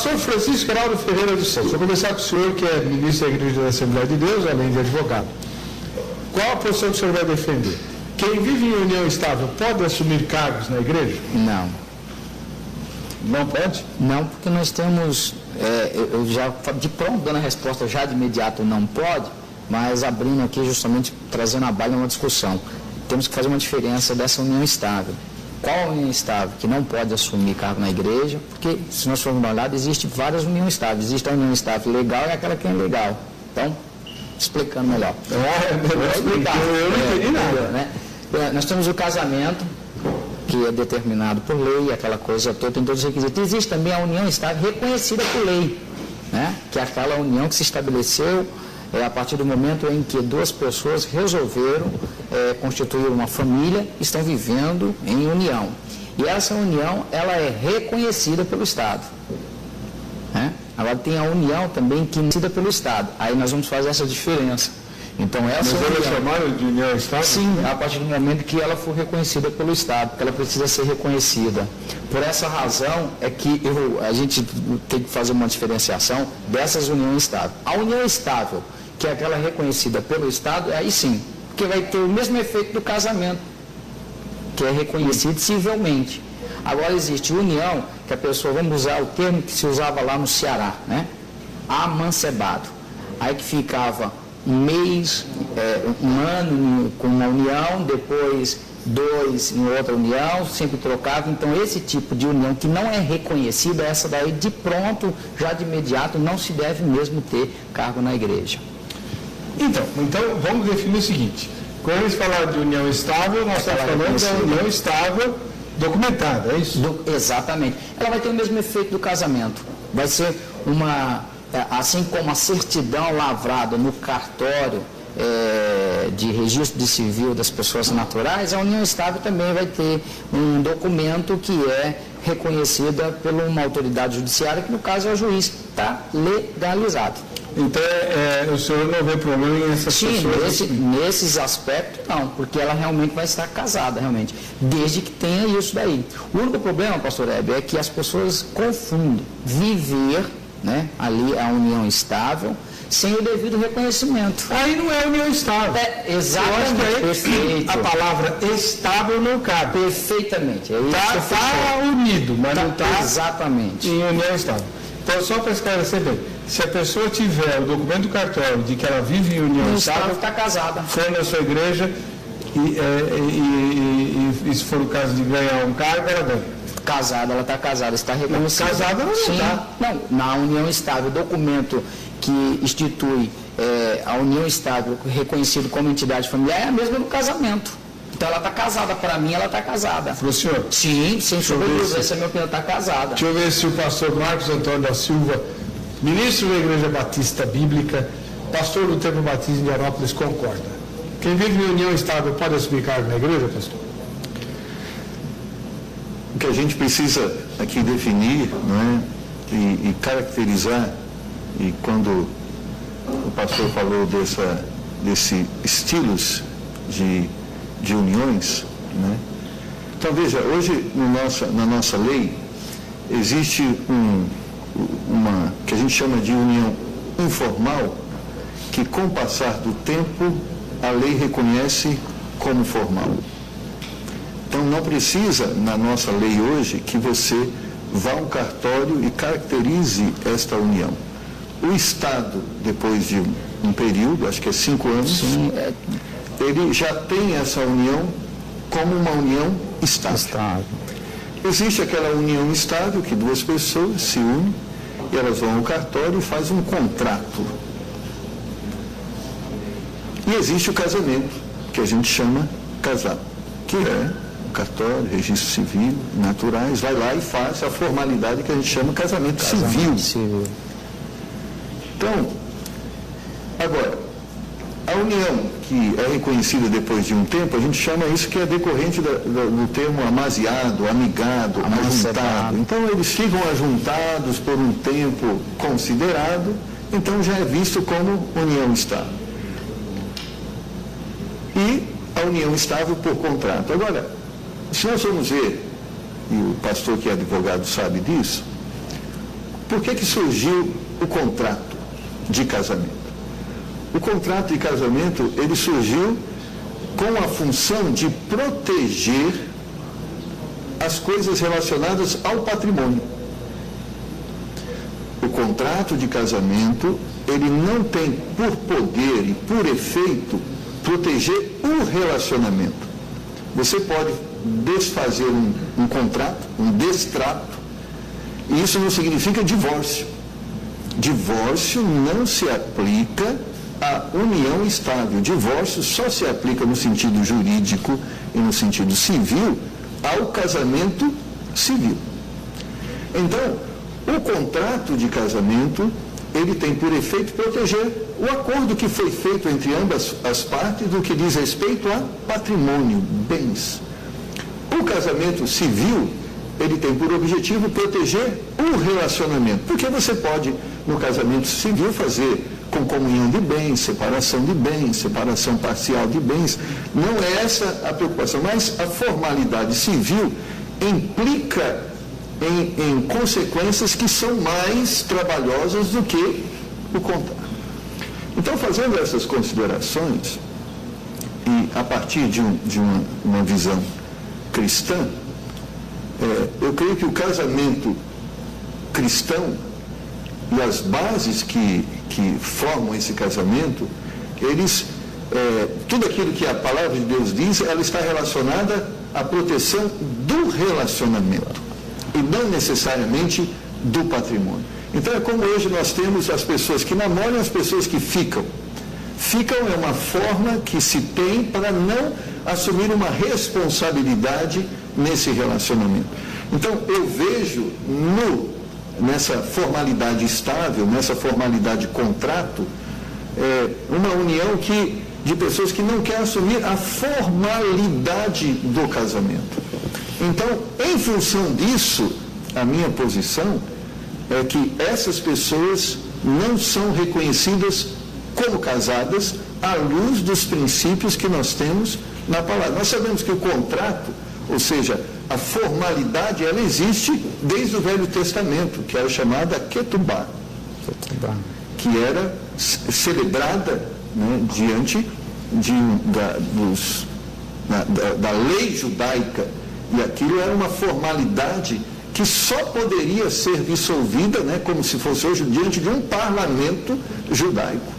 Pastor Francisco Heraldo Ferreira dos Santos, vou começar com o senhor, que é ministro da Igreja da Assembleia de Deus, além de advogado. Qual a posição que o senhor vai defender? Quem vive em união estável pode assumir cargos na igreja? Não. Não pode? Não, porque nós temos, eu já de pronto dando a resposta já de imediato não pode, mas abrindo aqui justamente trazendo a baila uma discussão. Temos que fazer uma diferença dessa união estável. Qual a união estável que não pode assumir cargo na igreja? Porque, se nós formos olhar, existe várias uniões estáveis. Existe a união estável legal e aquela que é ilegal. Então, explicando melhor. Explicar. Eu não entendi nada. Né? Nós temos o casamento, que é determinado por lei, aquela coisa toda, tem todos os requisitos. Existe também a união estável reconhecida por lei, né? Que é aquela união que se estabeleceu a partir do momento em que duas pessoas resolveram constituir uma família, estão vivendo em união. E essa união, ela é reconhecida pelo Estado. Né? Agora tem a união também que é reconhecida pelo Estado. Aí nós vamos fazer essa diferença. Então essa união... Mas chamaram de união estável? Sim, a partir do momento que ela for reconhecida pelo Estado, porque ela precisa ser reconhecida. Por essa razão é que a gente tem que fazer uma diferenciação dessas uniões estáveis. A união estável, que é aquela reconhecida pelo Estado, aí sim, porque vai ter o mesmo efeito do casamento, que é reconhecido civilmente. Agora existe união, que a pessoa, vamos usar o termo que se usava lá no Ceará, né? Amancebado. Aí que ficava um mês, um ano com uma união, depois 2 em outra união, sempre trocava. Então esse tipo de união que não é reconhecida, essa daí de pronto, já de imediato, não se deve mesmo ter cargo na igreja. Então vamos definir o seguinte: quando eles falaram de união estável, nós estamos falando da união estável documentada, é isso? Exatamente. Ela vai ter o mesmo efeito do casamento. Vai ser assim como a certidão lavrada no cartório de registro de civil das pessoas naturais, a união estável também vai ter um documento que é reconhecida por uma autoridade judiciária, que no caso é o juiz, está legalizado. Então, o senhor não vê problema nessas pessoas? Sim, nesses aspectos não, porque ela realmente vai estar casada, realmente, desde que tenha isso daí. O único problema, pastor Hebe, é que as pessoas confundem viver, né, ali a união estável, sem o devido reconhecimento. Aí não é união estável. Exatamente. Perfeito. A palavra estável não cabe. Perfeitamente. Está unido, mas não está exatamente em união estável. Então, só para esclarecer bem, se a pessoa tiver o documento do cartório de que ela vive em união estável, está casada, for na sua igreja e se for o caso de ganhar um cargo, ela ganha. Casada, ela está casada, está reconhecida. Casada ela não está. Não, na união estável, o documento que institui a união estável, reconhecido como entidade familiar, é a mesma do casamento. Então ela está casada, para mim ela está casada. Para o senhor? Sim, sem sombra de dúvida, essa é a minha opinião, está casada. Deixa eu ver se o pastor Marcos Antônio da Silva, ministro da Igreja Batista Bíblica, pastor do Templo Batista de Arópolis, concorda. Quem vive em união estável pode assumir cargo na igreja, pastor? O que a gente precisa aqui definir, não é? E caracterizar, e quando o pastor falou desse estilos de uniões, né? Então veja, hoje na nossa lei existe uma que a gente chama de união informal, que com o passar do tempo a lei reconhece como formal. Então não precisa na nossa lei hoje que você vá ao cartório e caracterize esta união. O Estado, depois de um período, acho que é 5 anos, ele já tem essa união como uma união estável. Existe aquela união estável que duas pessoas se unem e elas vão ao cartório e fazem um contrato. E existe o casamento, que a gente chama casal, que é o cartório, registro civil, naturais, vai lá e faz a formalidade que a gente chama casamento civil. Então, agora, a união que é reconhecida depois de um tempo, a gente chama isso que é decorrente do termo amasiado, amigado, ajuntado. Então, eles ficam ajuntados por um tempo considerado, então já é visto como união estável. E a união estável por contrato. Agora, se nós formos ver, e o pastor que é advogado sabe disso, por que surgiu o contrato de casamento? O contrato de casamento, ele surgiu com a função de proteger as coisas relacionadas ao patrimônio. O contrato de casamento, ele não tem por poder e por efeito proteger o relacionamento. Você pode desfazer um contrato, um destrato, e isso não significa divórcio. Divórcio não se aplica à união estável. Divórcio só se aplica no sentido jurídico e no sentido civil ao casamento civil. Então, o contrato de casamento, ele tem por efeito proteger o acordo que foi feito entre ambas as partes do que diz respeito a patrimônio, bens. O casamento civil, ele tem por objetivo proteger o relacionamento, porque você pode, no casamento civil, fazer com comunhão de bens, separação parcial de bens. Não é essa a preocupação, mas a formalidade civil implica em consequências que são mais trabalhosas do que o contrato. Então, fazendo essas considerações, e a partir de uma visão cristã, eu creio que o casamento cristão e as bases que formam esse casamento, tudo aquilo que a palavra de Deus diz, ela está relacionada à proteção do relacionamento e não necessariamente do patrimônio. Então é como hoje nós temos as pessoas que namoram e as pessoas que ficam. Ficam é uma forma que se tem para não assumir uma responsabilidade nesse relacionamento. Então eu vejo nessa formalidade estável, nessa formalidade contrato, uma união de pessoas que não querem assumir a formalidade do casamento. Então, em função disso, a minha posição é que essas pessoas não são reconhecidas como casadas à luz dos princípios que nós temos na palavra. Nós sabemos que o contrato, ou seja, a formalidade, ela existe desde o Velho Testamento, que era chamada ketubá, que era celebrada, né, diante da lei judaica, e aquilo era uma formalidade que só poderia ser dissolvida, né, como se fosse hoje, diante de um parlamento judaico.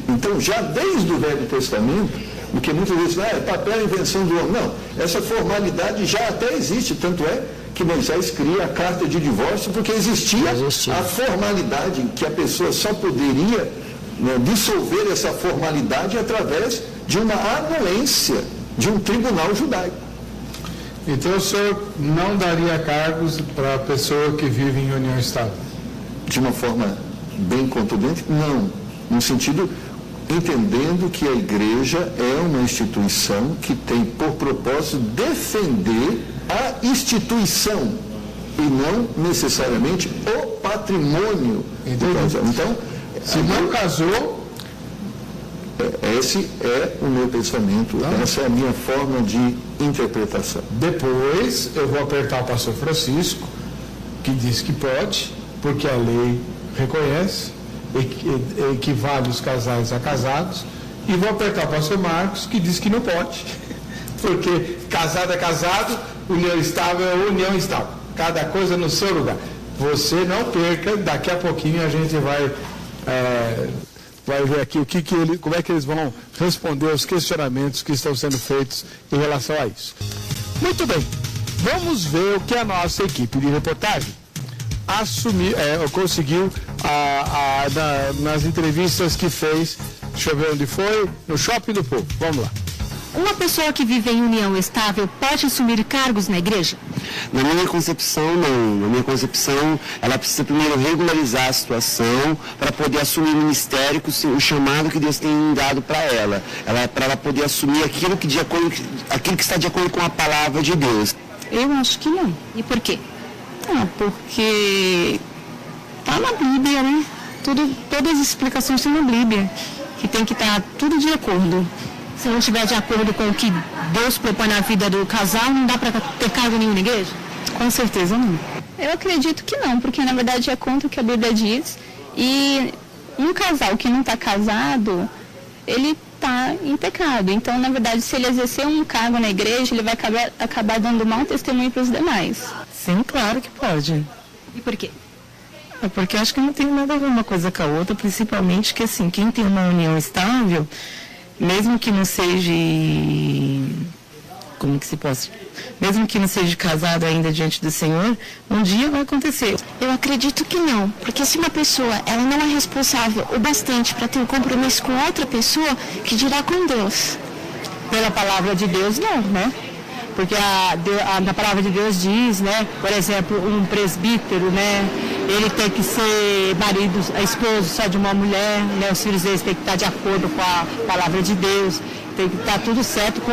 Então, já desde o Velho Testamento, porque muitas vezes papel é invenção do homem. Não, essa formalidade já até existe, tanto é que Moisés cria a carta de divórcio, porque existia a formalidade, que a pessoa só poderia, né, dissolver essa formalidade através de uma anuência de um tribunal judaico. Então o senhor não daria cargos para a pessoa que vive em união estável? De uma forma bem contundente, não. No sentido, entendendo que a igreja é uma instituição que tem por propósito defender a instituição e não necessariamente o patrimônio do casal. Então, se não casou, esse é o meu pensamento, essa é a minha forma de interpretação. Depois eu vou apertar o pastor Francisco, que diz que pode, porque a lei reconhece, equivale os casais a casados, e vou apertar o pastor Marcos, que diz que não pode, porque casado é casado, união estável é união estável, cada coisa no seu lugar. Você não perca, daqui a pouquinho a gente vai ver aqui como é que eles vão responder os questionamentos que estão sendo feitos em relação a isso. Muito bem, vamos ver o que a nossa equipe de reportagem conseguiu nas entrevistas que fez. Deixa eu ver onde foi, no Shopping do Povo. Vamos lá. Uma pessoa que vive em união estável pode assumir cargos na igreja? Na minha concepção, não. Na minha concepção, ela precisa primeiro regularizar a situação para poder assumir o ministério, o chamado que Deus tem dado para ela. Para ela poder assumir aquilo que está de acordo com a palavra de Deus. Eu acho que não. E por quê? Porque está na Bíblia, né? Todas as explicações estão na Bíblia, que tem que estar tudo de acordo. Se não estiver de acordo com o que Deus propõe na vida do casal, não dá para ter cargo nenhum na igreja? Com certeza não. Eu acredito que não, porque na verdade é contra o que a Bíblia diz. E um casal que não está casado, ele está em pecado. Então, na verdade, se ele exercer um cargo na igreja, ele vai acabar dando mau testemunho para os demais. Sim, claro que pode. E por quê? É porque eu acho que não tem nada a ver uma coisa com a outra, principalmente que, assim, quem tem uma união estável, mesmo que não seja... Como que se possa... Mesmo que não seja casado ainda diante do Senhor, um dia vai acontecer. Eu acredito que não, porque se uma pessoa ela não é responsável o bastante para ter um compromisso com outra pessoa, que dirá com Deus? Pela palavra de Deus, não, né? Porque na palavra de Deus diz, né? Por exemplo, um presbítero, né? Ele tem que ser marido, esposo só de uma mulher, né? Os filhos deles têm que estar de acordo com a palavra de Deus, tem que estar tudo certo com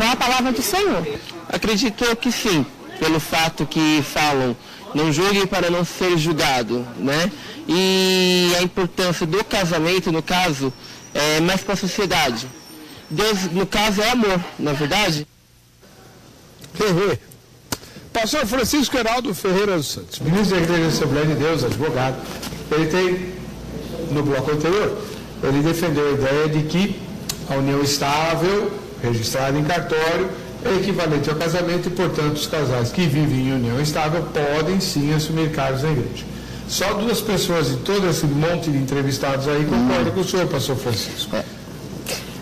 a palavra do Senhor. Acredito eu que sim, pelo fato que falam, não julgue para não ser julgado, né? E a importância do casamento, no caso, é mais para a sociedade. Deus, no caso, é amor, não é verdade? Pastor Francisco Heraldo Ferreira dos Santos, ministro da Igreja da Assembleia de Deus, advogado. Ele tem, no bloco anterior, ele defendeu a ideia de que a união estável, registrada em cartório, é equivalente ao casamento e, portanto, os casais que vivem em união estável podem sim assumir cargos na igreja. Só 2 pessoas de todo esse monte de entrevistados aí concordam com o senhor, pastor Francisco.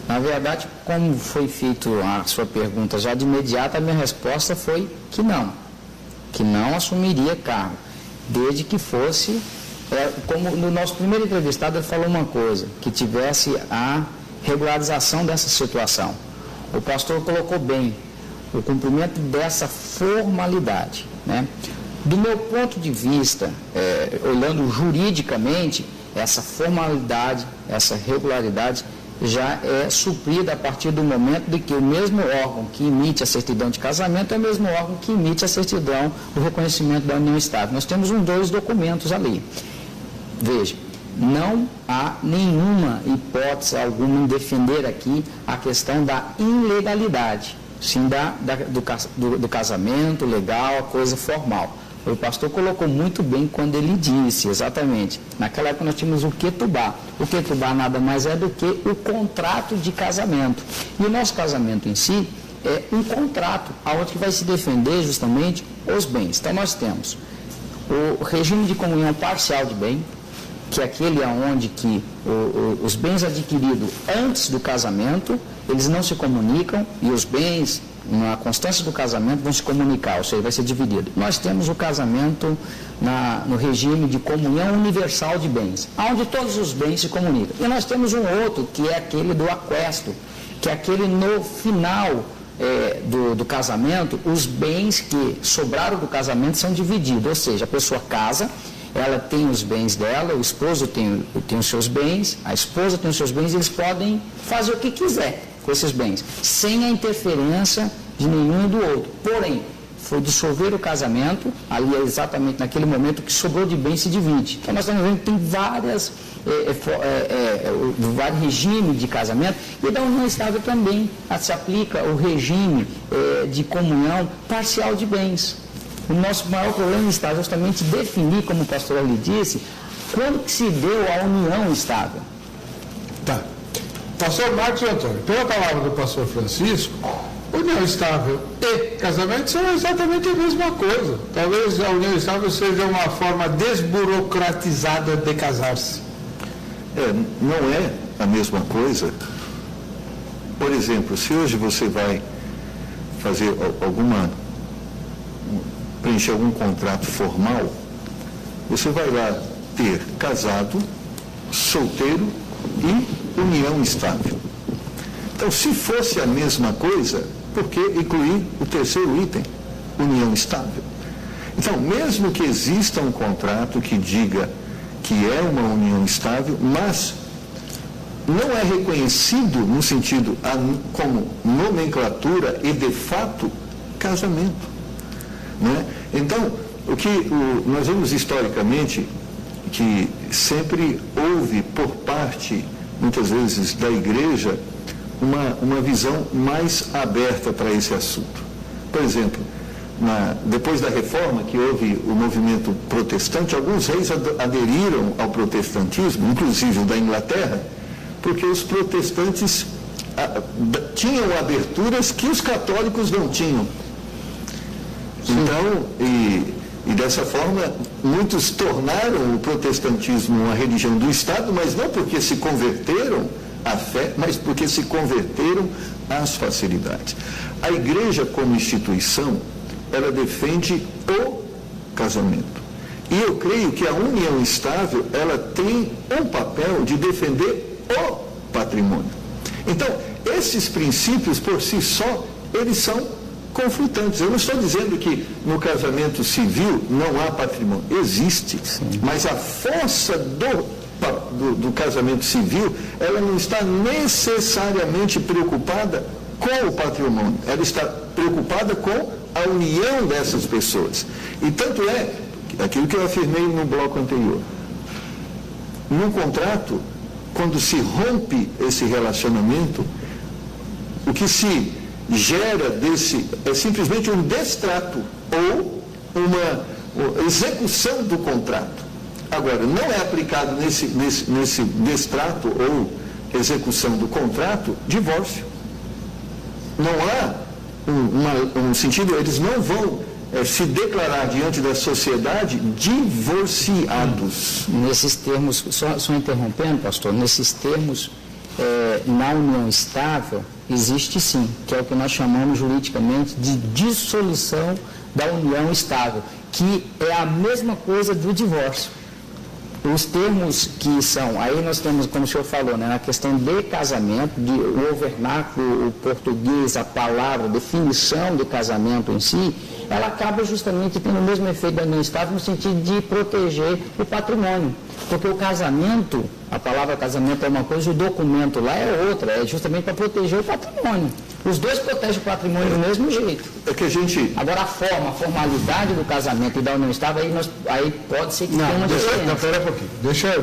Na verdade, como foi feita a sua pergunta já de imediato, a minha resposta foi que não assumiria cargo, desde que fosse, como no nosso primeiro entrevistado ele falou uma coisa, que tivesse a regularização dessa situação. O pastor colocou bem o cumprimento dessa formalidade, né? Do meu ponto de vista, olhando juridicamente, essa formalidade, essa regularidade já é suprida a partir do momento de que o mesmo órgão que emite a certidão de casamento é o mesmo órgão que emite a certidão do reconhecimento da união estável. Nós temos 2 documentos ali. Veja, não há nenhuma hipótese alguma em defender aqui a questão da ilegalidade, sim do casamento legal, a coisa formal. O pastor colocou muito bem quando ele disse, exatamente, naquela época nós tínhamos o ketubá. O ketubá nada mais é do que o contrato de casamento. E o nosso casamento em si é um contrato, onde vai se defender justamente os bens. Então nós temos o regime de comunhão parcial de bem, que é aquele onde que os bens adquiridos antes do casamento, eles não se comunicam e os bens, na constância do casamento, vão se comunicar, ou seja, vai ser dividido. Nós temos o casamento no regime de comunhão universal de bens, onde todos os bens se comunicam. E nós temos um outro, que é aquele do aquesto, que é aquele no final do casamento, os bens que sobraram do casamento são divididos, ou seja, a pessoa casa, ela tem os bens dela, o esposo tem os seus bens, a esposa tem os seus bens, e eles podem fazer o que quiser com esses bens, sem a interferência de nenhum e do outro. Porém, foi dissolver o casamento, ali é exatamente naquele momento que sobrou de bem se divide. Então nós estamos vendo que tem vários regimes de casamento, e da união estável também se aplica o regime de comunhão parcial de bens. O nosso maior problema está justamente definir, como o pastor ali disse, quando que se deu a união estável. Tá. Pastor Marcos Antônio, pela palavra do pastor Francisco, união estável e casamento são exatamente a mesma coisa. Talvez a união estável seja uma forma desburocratizada de casar-se. Não é a mesma coisa. Por exemplo, se hoje você vai fazer preencher algum contrato formal, você vai lá ter casado, solteiro e união estável. Então, se fosse a mesma coisa, por que incluir o terceiro item, união estável? Então, mesmo que exista um contrato que diga que é uma união estável, mas não é reconhecido no sentido como nomenclatura e de fato casamento, né? Então, nós vemos historicamente que sempre houve por parte, muitas vezes, da igreja, uma visão mais aberta para esse assunto. Por exemplo, depois da reforma, que houve o movimento protestante, alguns reis aderiram ao protestantismo, inclusive o da Inglaterra, porque os protestantes tinham aberturas que os católicos não tinham. Então, e dessa forma, muitos tornaram o protestantismo uma religião do Estado, mas não porque se converteram à fé, mas porque se converteram às facilidades. A igreja, como instituição, ela defende o casamento. E eu creio que a união estável, ela tem um papel de defender o patrimônio. Então, esses princípios, por si só, eles são conflitantes. Eu não estou dizendo que no casamento civil não há patrimônio. Existe. Sim. Mas a força do casamento civil, ela não está necessariamente preocupada com o patrimônio. Ela está preocupada com a união dessas pessoas. E tanto é, aquilo que eu afirmei no bloco anterior, no contrato, quando se rompe esse relacionamento, o que se gera desse é simplesmente um destrato ou uma execução do contrato. Agora, não é aplicado nesse destrato ou execução do contrato divórcio. Não há um sentido, eles não vão se declarar diante da sociedade divorciados. Nesses termos, só interrompendo, pastor, nesses termos, na união estável, existe sim, que é o que nós chamamos juridicamente de dissolução da união estável, que é a mesma coisa do divórcio. Os termos que são, aí nós temos, como o senhor falou, né, na questão de casamento, o vernáculo, o português, a palavra, a definição de casamento em si, ela acaba justamente tendo o mesmo efeito da união estável no sentido de proteger o patrimônio. Porque o casamento, a palavra casamento é uma coisa, o documento lá é outra, é justamente para proteger o patrimônio. Os dois protegem o patrimônio do mesmo jeito. É que a gente... Agora a formalidade do casamento e da união estável, aí pode ser que tenha uma diferença. Não, pera um pouquinho. Deixa eu...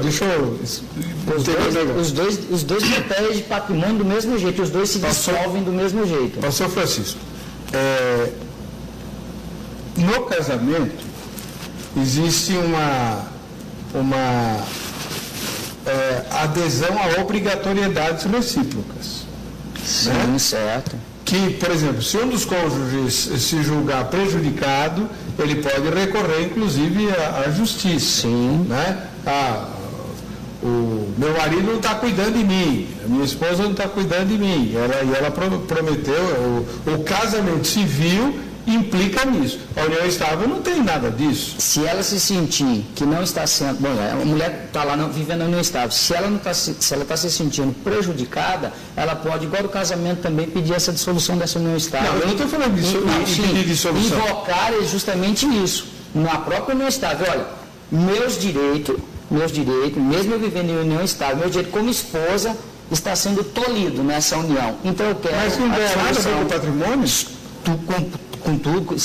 Os dois protegem patrimônio do mesmo jeito, os dois se dissolvem do mesmo jeito. Pastor Francisco, no casamento existe uma adesão a obrigatoriedades recíprocas. Sim, né? Certo. Que, por exemplo, se um dos cônjuges se julgar prejudicado, ele pode recorrer, inclusive, à justiça. Sim. Né? O meu marido não está cuidando de mim, a minha esposa não está cuidando de mim. Ela prometeu, o casamento civil implica nisso. A união estável não tem nada disso. Se ela se sentir que não está sendo... Bom, a mulher está lá vivendo na união estável. Se ela está se sentindo prejudicada, ela pode, igual o casamento, também pedir essa dissolução dessa união estável. Não, eu não estou falando disso. Pedir dissolução. Invocar é justamente isso. Na própria união estável. Olha, meus direitos, mesmo eu vivendo em união estável, meu direito como esposa está sendo tolhido nessa união. Então eu quero... Mas não tem nada a ver com o patrimônio? Com tudo,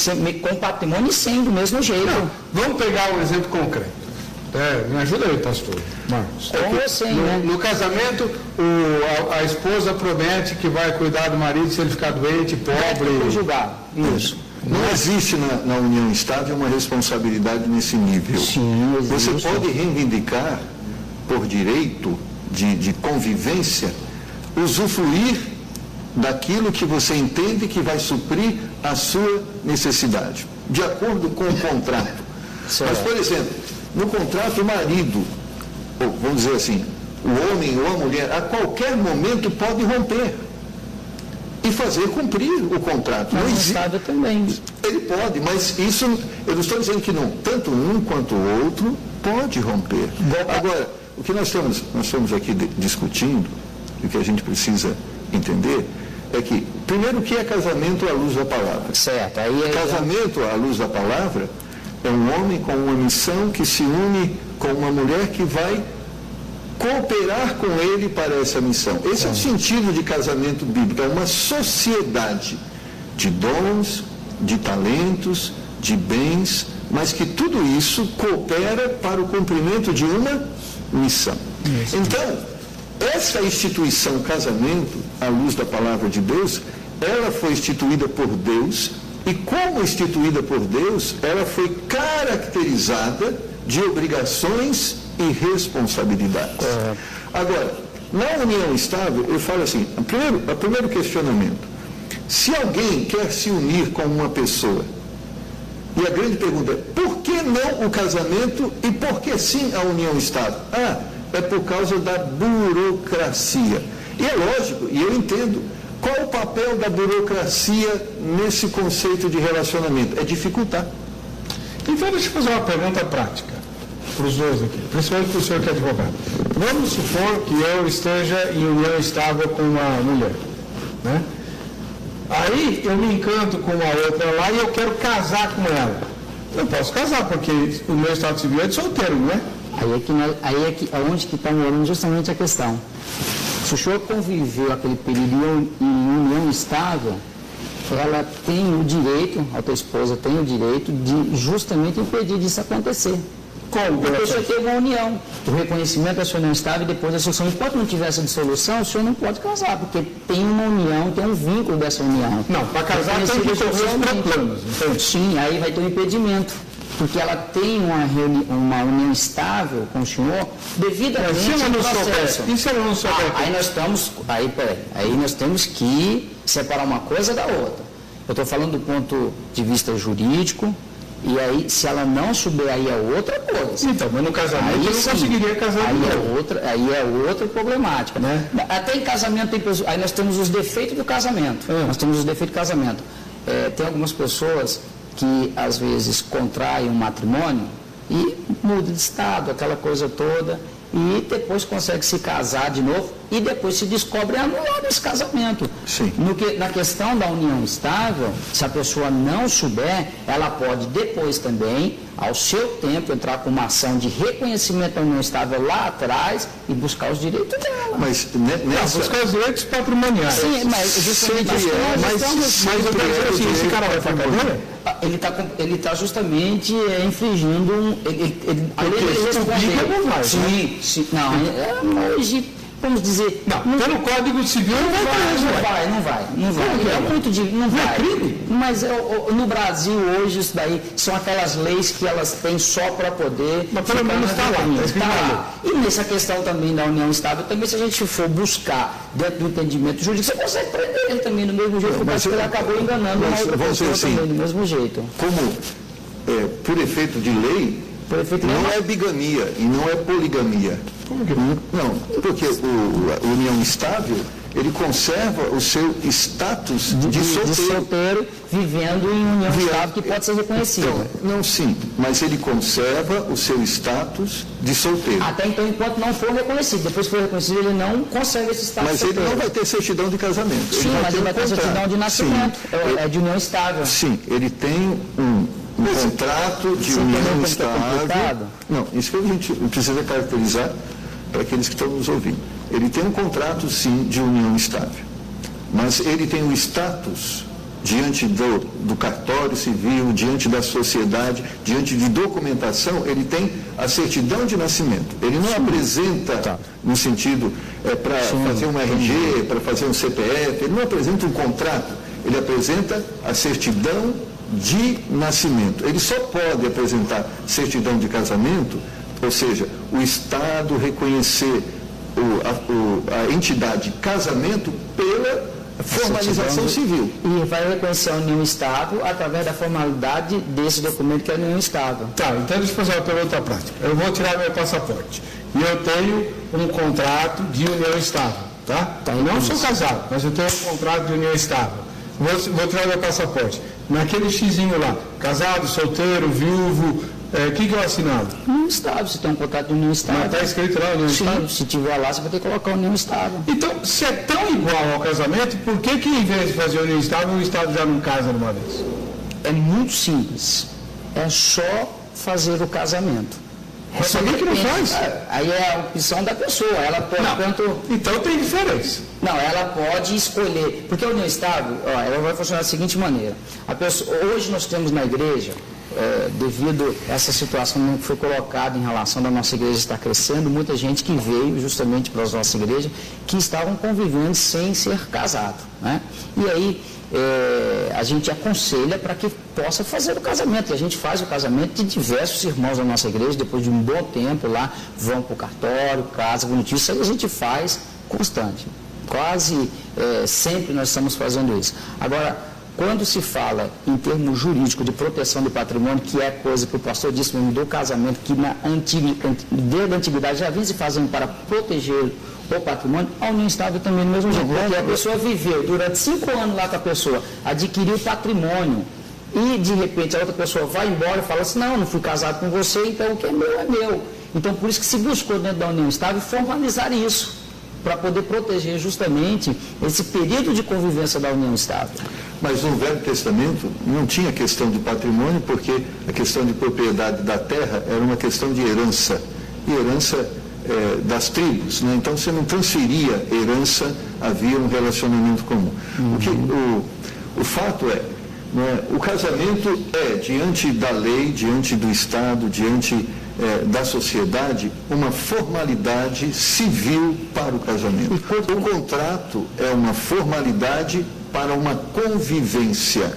com patrimônio e sem do mesmo jeito. Não, vamos pegar um exemplo concreto. Me ajuda aí, pastor Marcos. No casamento, a esposa promete que vai cuidar do marido se ele ficar doente, pobre. Julgar. Isso. Não existe na união estável uma responsabilidade nesse nível. Sim, você pode reivindicar, por direito de convivência, usufruir daquilo que você entende que vai suprir a sua necessidade, de acordo com o contrato. Certo. Mas, por exemplo, no contrato, o marido, ou vamos dizer assim, o homem ou a mulher, a qualquer momento pode romper e fazer cumprir o contrato. Mas o Estado também. Ele pode, mas isso, eu não estou dizendo que não, tanto um quanto o outro pode romper. Agora, o que nós estamos aqui discutindo, e o que a gente precisa entender, é que, primeiro, o que é casamento à luz da palavra? Certo. Casamento à luz da palavra é um homem com uma missão que se une com uma mulher que vai cooperar com ele para essa missão. Esse é o sentido de casamento bíblico, é uma sociedade de dons, de talentos, de bens, mas que tudo isso coopera para o cumprimento de uma missão. Então, essa instituição casamento, à luz da palavra de Deus, ela foi instituída por Deus E como instituída por Deus, ela foi caracterizada de obrigações e responsabilidades. Agora, na união estável, eu falo assim, o primeiro questionamento, se alguém quer se unir com uma pessoa, e a grande pergunta é, por que não o casamento e por que sim a união estável? É por causa da burocracia. E é lógico, e eu entendo, qual o papel da burocracia nesse conceito de relacionamento? É dificultar. Então, deixa eu fazer uma pergunta prática para os dois aqui, principalmente para o senhor que é advogado. Vamos supor que eu esteja em união estável com uma mulher, né? Aí eu me encanto com uma outra lá e eu quero casar com ela. Eu posso casar, porque o meu estado civil é de solteiro, não é? Onde que está morando justamente a questão. Se o senhor conviveu aquele período em união estável, ela tem o direito, a tua esposa tem o direito de justamente impedir disso acontecer. Como? Porque o senhor teve uma união, o reconhecimento da sua união estável e depois da dissolução. Enquanto não tiver essa dissolução, o senhor não pode casar, porque tem uma união, tem um vínculo dessa união. Não, para casar tem que correr os planos. Sim, aí vai ter um impedimento. Porque ela tem uma união estável com o senhor devidamente ao processo. E se ela não souber? Aí nós temos que separar uma coisa da outra. Eu estou falando do ponto de vista jurídico, e aí se ela não souber, aí é outra coisa. Então, mas no casamento aí, eu não conseguiria casar com aí é outra problemática. Né? Até em casamento, aí nós temos os defeitos do casamento. Nós temos os defeitos do casamento. Tem algumas pessoas que às vezes contraem um matrimônio e muda de estado, aquela coisa toda, e depois consegue se casar de novo e depois se descobre anulado esse casamento. Sim. Na questão da união estável, se a pessoa não souber, ela pode depois também, ao seu tempo, entrar com uma ação de reconhecimento da união estável lá atrás e buscar os direitos dela. Mas buscar os direitos patrimoniais. Sim, mas justamente eu quero dizer assim, esse cara vai para cadeia? Ele está justamente infringindo não vai. Sim. Hoje, vamos dizer... Pelo Código Civil não vai. Não vai. Não vai. Mas no Brasil hoje isso daí são aquelas leis que elas têm só para poder... Mas pelo menos está lá. E nessa questão também da união estável, também se a gente for buscar dentro do entendimento jurídico, você consegue prender ele também do mesmo jeito, porque ele acabou enganando uma outra pessoa também do mesmo jeito. Como, por efeito de lei, não é bigamia e não é poligamia. Como que não? Não, porque a união estável, ele conserva o seu status de solteiro, vivendo em união estável que pode ser reconhecida. Então, sim, mas ele conserva o seu status de solteiro. Até então, enquanto não for reconhecido. Depois que for reconhecido, ele não consegue esse status de solteiro. Mas ele não vai ter certidão de casamento. Sim, mas ele vai ter certidão de nascimento. É de união estável. Sim, ele tem um contrato de união estável. Não, isso que a gente precisa caracterizar para aqueles que estão nos ouvindo. Ele tem um contrato, sim, de união estável, mas ele tem um status diante do cartório civil, diante da sociedade, diante de documentação, ele tem a certidão de nascimento. Ele não apresenta, no sentido, para fazer um RG, para fazer um CPF, ele não apresenta um contrato, ele apresenta a certidão de nascimento. Ele só pode apresentar certidão de casamento, ou seja, o Estado reconhecer a entidade casamento pela formalização civil. E vai reconhecer a união estável através da formalidade desse documento que é a união estável. Tá, então deixa eu fazer uma pergunta prática. Eu vou tirar meu passaporte e eu tenho um contrato de união estável, tá? Não sou casado, mas eu tenho um contrato de união estável. Vou tirar meu passaporte. Naquele xizinho lá, casado, solteiro, viúvo, o que eu assinalo? União estável, você tem um contrato de união estável. Mas está escrito lá, união estável? Se tiver lá, você vai ter que colocar união estável. Então, se é tão igual ao casamento, por que em vez de fazer união estável, o Estado já não casa de uma vez? É muito simples. É só fazer o casamento. Mas alguém que não faz? Aí é a opção da pessoa. Ela pode, então tem diferença. Não, ela pode escolher. Porque a união estável, ela vai funcionar da seguinte maneira. Hoje nós temos na igreja devido a essa situação que foi colocada em relação da nossa igreja estar crescendo, muita gente que veio justamente para a nossa igreja que estavam convivendo sem ser casado, né? E aí a gente aconselha para que possa fazer o casamento. E a gente faz o casamento de diversos irmãos da nossa igreja, depois de um bom tempo lá, vão para o cartório, casa, bonitinho, isso aí a gente faz constante. Quase sempre nós estamos fazendo isso. Agora, quando se fala em termos jurídicos de proteção do patrimônio, que é coisa que o pastor disse mesmo do casamento, que desde a antiguidade já vinha se fazendo para proteger o patrimônio, a união estável também do mesmo jeito. Porque a pessoa viveu durante 5 anos lá com a pessoa, adquiriu patrimônio, e de repente a outra pessoa vai embora e fala assim, não fui casado com você, então o que é meu é meu. Então por isso que se buscou dentro da união estável formalizar isso, para poder proteger justamente esse período de convivência da união estável. Mas no Velho Testamento não tinha questão de patrimônio, porque a questão de propriedade da terra era uma questão de herança, e herança das tribos, né? Então você não transferia herança, havia um relacionamento comum. O fato é, né, o casamento diante da lei, diante do Estado, diante da sociedade, uma formalidade civil para o casamento. O contrato é uma formalidade para uma convivência,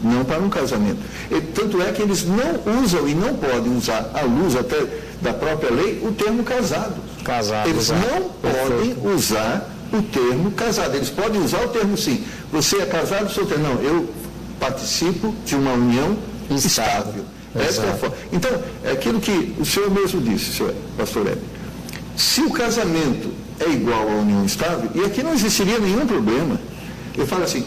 não para um casamento. E, tanto é que eles não usam e não podem usar, à luz até da própria lei, o termo casado. Eles não podem usar o termo casado. Eles podem usar o termo sim. Você é casado ou solteiro? Não, eu participo de uma união estável. Essa é a forma. Então, é aquilo que o senhor mesmo disse, pastor Hélio. Se o casamento é igual à união estável, e aqui não existiria nenhum problema, eu falo assim,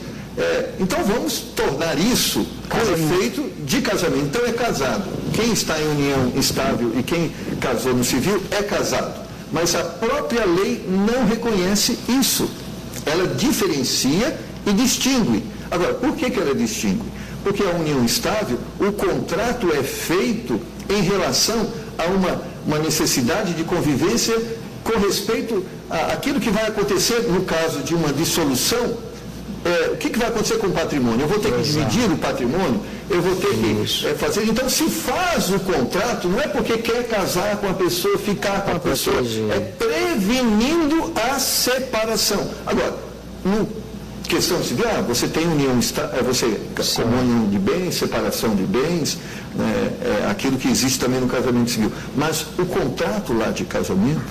então vamos tornar isso com efeito de casamento. Então é casado. Quem está em união estável e quem casou no civil é casado. Mas a própria lei não reconhece isso. Ela diferencia e distingue. Agora, por que ela distingue? Porque a união estável, o contrato é feito em relação a uma necessidade de convivência com respeito àquilo que vai acontecer no caso de uma dissolução. O que vai acontecer com o patrimônio? Eu vou ter que dividir o patrimônio? Eu vou ter que fazer... Então, se faz o contrato, não é porque quer casar com a pessoa, ficar com a pessoa, é prevenindo a separação. Agora, questão civil, você tem união, você comunhão de bens, separação de bens, aquilo que existe também no casamento civil. Mas o contrato lá de casamento,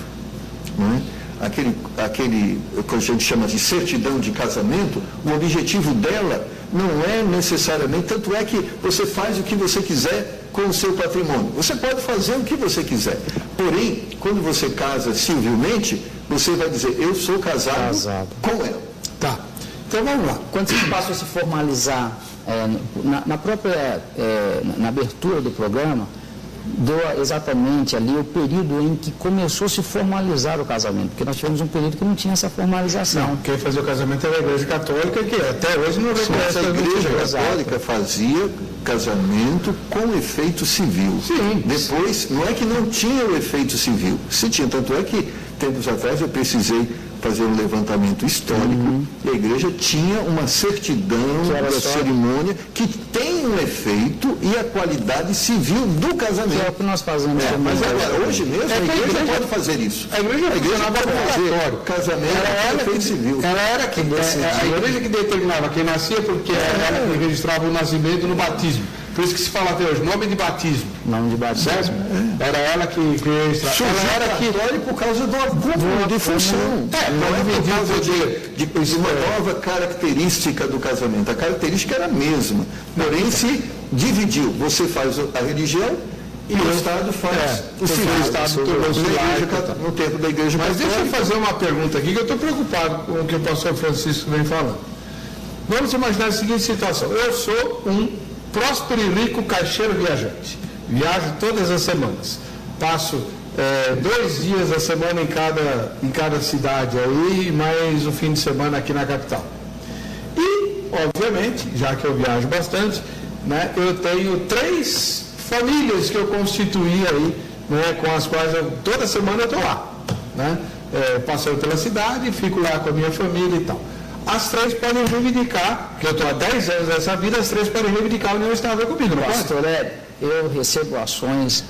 não é? Aquele que a gente chama de certidão de casamento, o objetivo dela não é necessariamente, tanto é que você faz o que você quiser com o seu patrimônio. Você pode fazer o que você quiser. Porém, quando você casa civilmente, você vai dizer, eu sou casado com ela. Tá. Então vamos lá. Quando você passa a se formalizar, na abertura do programa, deu exatamente ali o período em que começou a se formalizar o casamento, porque nós tivemos um período que não tinha essa formalização. Não, quem fazia o casamento era a Igreja Católica, que até hoje não reconhece. A Igreja Católica fazia casamento com efeito civil. Sim. Depois, não é que não tinha o efeito civil, se tinha, tanto é que tempos atrás eu precisei fazer um levantamento histórico, e a igreja tinha uma certidão da cerimônia que tem um efeito e a qualidade civil do casamento. Que é o que nós fazemos. Mas agora, hoje mesmo, a igreja pode fazer isso. A igreja pode fazer casamento com efeito civil. Ela era a igreja que determinava quem nascia, porque ela que registrava o nascimento no batismo. Por isso que se fala até hoje, nome de batismo. Nome de batismo. Era ela que registrava. Ela era católica por causa do acúmulo de função. Não é por causa de uma nova característica do casamento. A característica era a mesma. Porém, se dividiu. Você faz a religião e o Estado faz o civil. O Estado tornou-se no tempo da Igreja Católica. Mas deixa eu fazer uma pergunta aqui, que eu estou preocupado com o que o pastor Francisco vem falando. Vamos imaginar a seguinte situação. Eu sou um próspero e rico caixeiro viajante. Viajo todas as semanas. Passo 2 dias da semana em cada cidade aí, mais o fim de semana aqui na capital. E, obviamente, já que eu viajo bastante, né, eu tenho 3 famílias que eu constituí aí, né, com as quais toda semana eu estou lá. Né? Passando pela cidade, fico lá com a minha família e tal. As 3 podem reivindicar, que eu estou há 10 anos nessa vida, as 3 podem reivindicar a união estável comigo, não pastor, eu recebo ações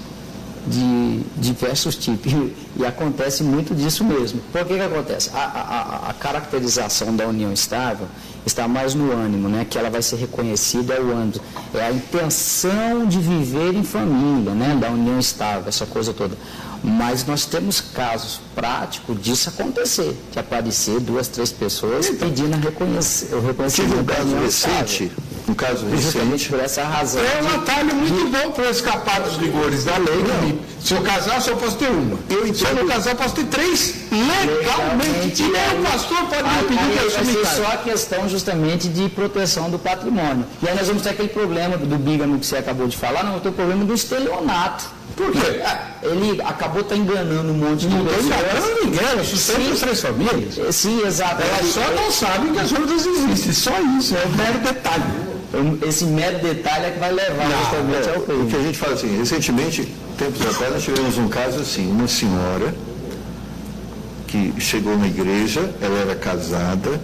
de diversos tipos e acontece muito disso mesmo. Por que acontece? A caracterização da união estável está mais no ânimo, né? Que ela vai ser reconhecida, é a intenção de viver em família, né? Da união estável, essa coisa toda. Mas nós temos casos práticos disso acontecer, de aparecer 2, 3 pessoas pedindo o reconhecimento. Tive um caso recente, justamente por essa razão. É um atalho muito bom para escapar dos rigores da lei. Se eu casar, só posso ter uma. Se eu não casar, posso ter 3 legalmente. E nem o pastor pode me pedir que eu assuma casa. Só a questão justamente de proteção do patrimônio. E aí nós vamos ter aquele problema do bígamo que você acabou de falar, não, eu tenho o problema do estelionato. Por quê? Ele acabou enganando um monte de pessoas. Não enganando ninguém, ela sustenta as 3 famílias. Sim, exato. Elas só não sabem que as outras existem, só isso, é um mero detalhe. Esse mero detalhe é que vai levar justamente ao crime. O que a gente fala assim, recentemente, tempos atrás, nós tivemos um caso assim, uma senhora que chegou na igreja, ela era casada,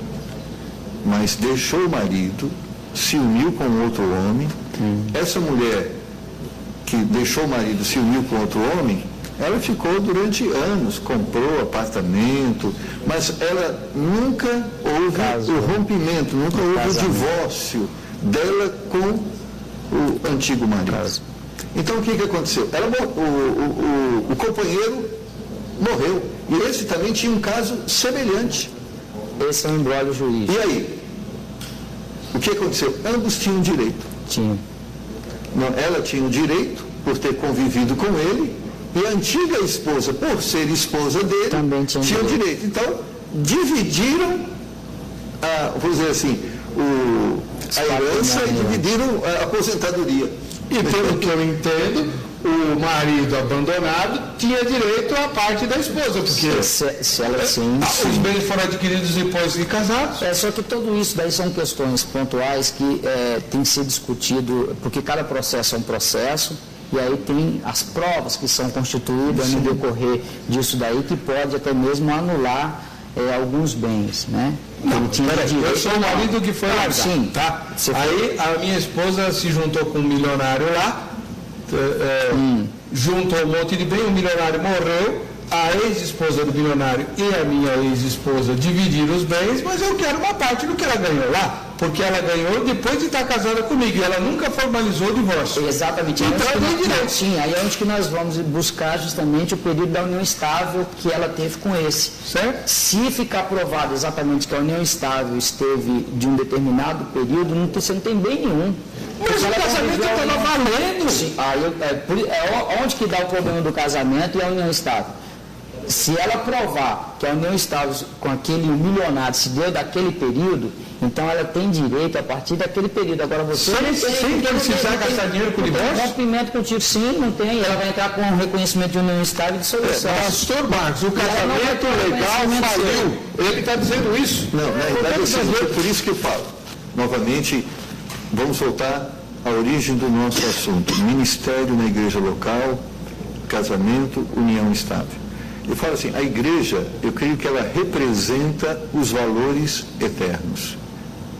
mas deixou o marido, se uniu com outro homem. Essa mulher que deixou o marido, se uniu com outro homem, ela ficou durante anos, comprou apartamento, mas ela nunca houve o rompimento, nunca houve o divórcio dela com o antigo marido. Então o que aconteceu? O companheiro morreu. E esse também tinha um caso semelhante. Esse é um imbróglio jurídico. E aí? O que aconteceu? Ambos tinham direito. Ela tinha o direito por ter convivido com ele, e a antiga esposa, por ser esposa dele, também tinha o direito. Então, dividiram, vamos dizer assim, a herança e dividiram a aposentadoria. E pelo que eu entendo, o marido abandonado tinha direito à parte da esposa, porque se ela, sim, os bens foram adquiridos depois de casados. Só que tudo isso daí são questões pontuais que tem que ser discutido, porque cada processo é um processo, e aí tem as provas que são constituídas no decorrer disso daí, que pode até mesmo anular alguns bens, né? Eu sou o marido que foi largado, sim, tá? Aí a minha esposa se juntou com um milionário lá, juntou um monte de bem, o milionário morreu, a ex-esposa do milionário e a minha ex-esposa dividiram os bens, mas eu quero uma parte do que ela ganhou lá, porque ela ganhou depois de estar casada comigo, e ela nunca formalizou o divórcio. Exatamente. Então tem direito. Sim, aí é onde que nós vamos buscar justamente o período da união estável que ela teve com esse. Certo? Se ficar provado exatamente que a união estável esteve de um determinado período, você não tem bem nenhum. Mas o casamento estava valendo. Sim, onde que dá o problema do casamento e a união estável? Se ela provar que a união estável com aquele milionário se deu daquele período, então ela tem direito a partir daquele período. Agora você sem precisar gastar dinheiro com o divórcio? Rompimento contigo, sim, não tem. Ela vai entrar com um reconhecimento de união estável e de solução. Pastor Marcos, o casamento legal faliu. Ele está dizendo isso. Não, na verdade, é por isso que eu falo. Novamente, vamos voltar à origem do nosso assunto. Ministério na igreja local, casamento, união estável. Eu falo assim, a igreja, eu creio que ela representa os valores eternos.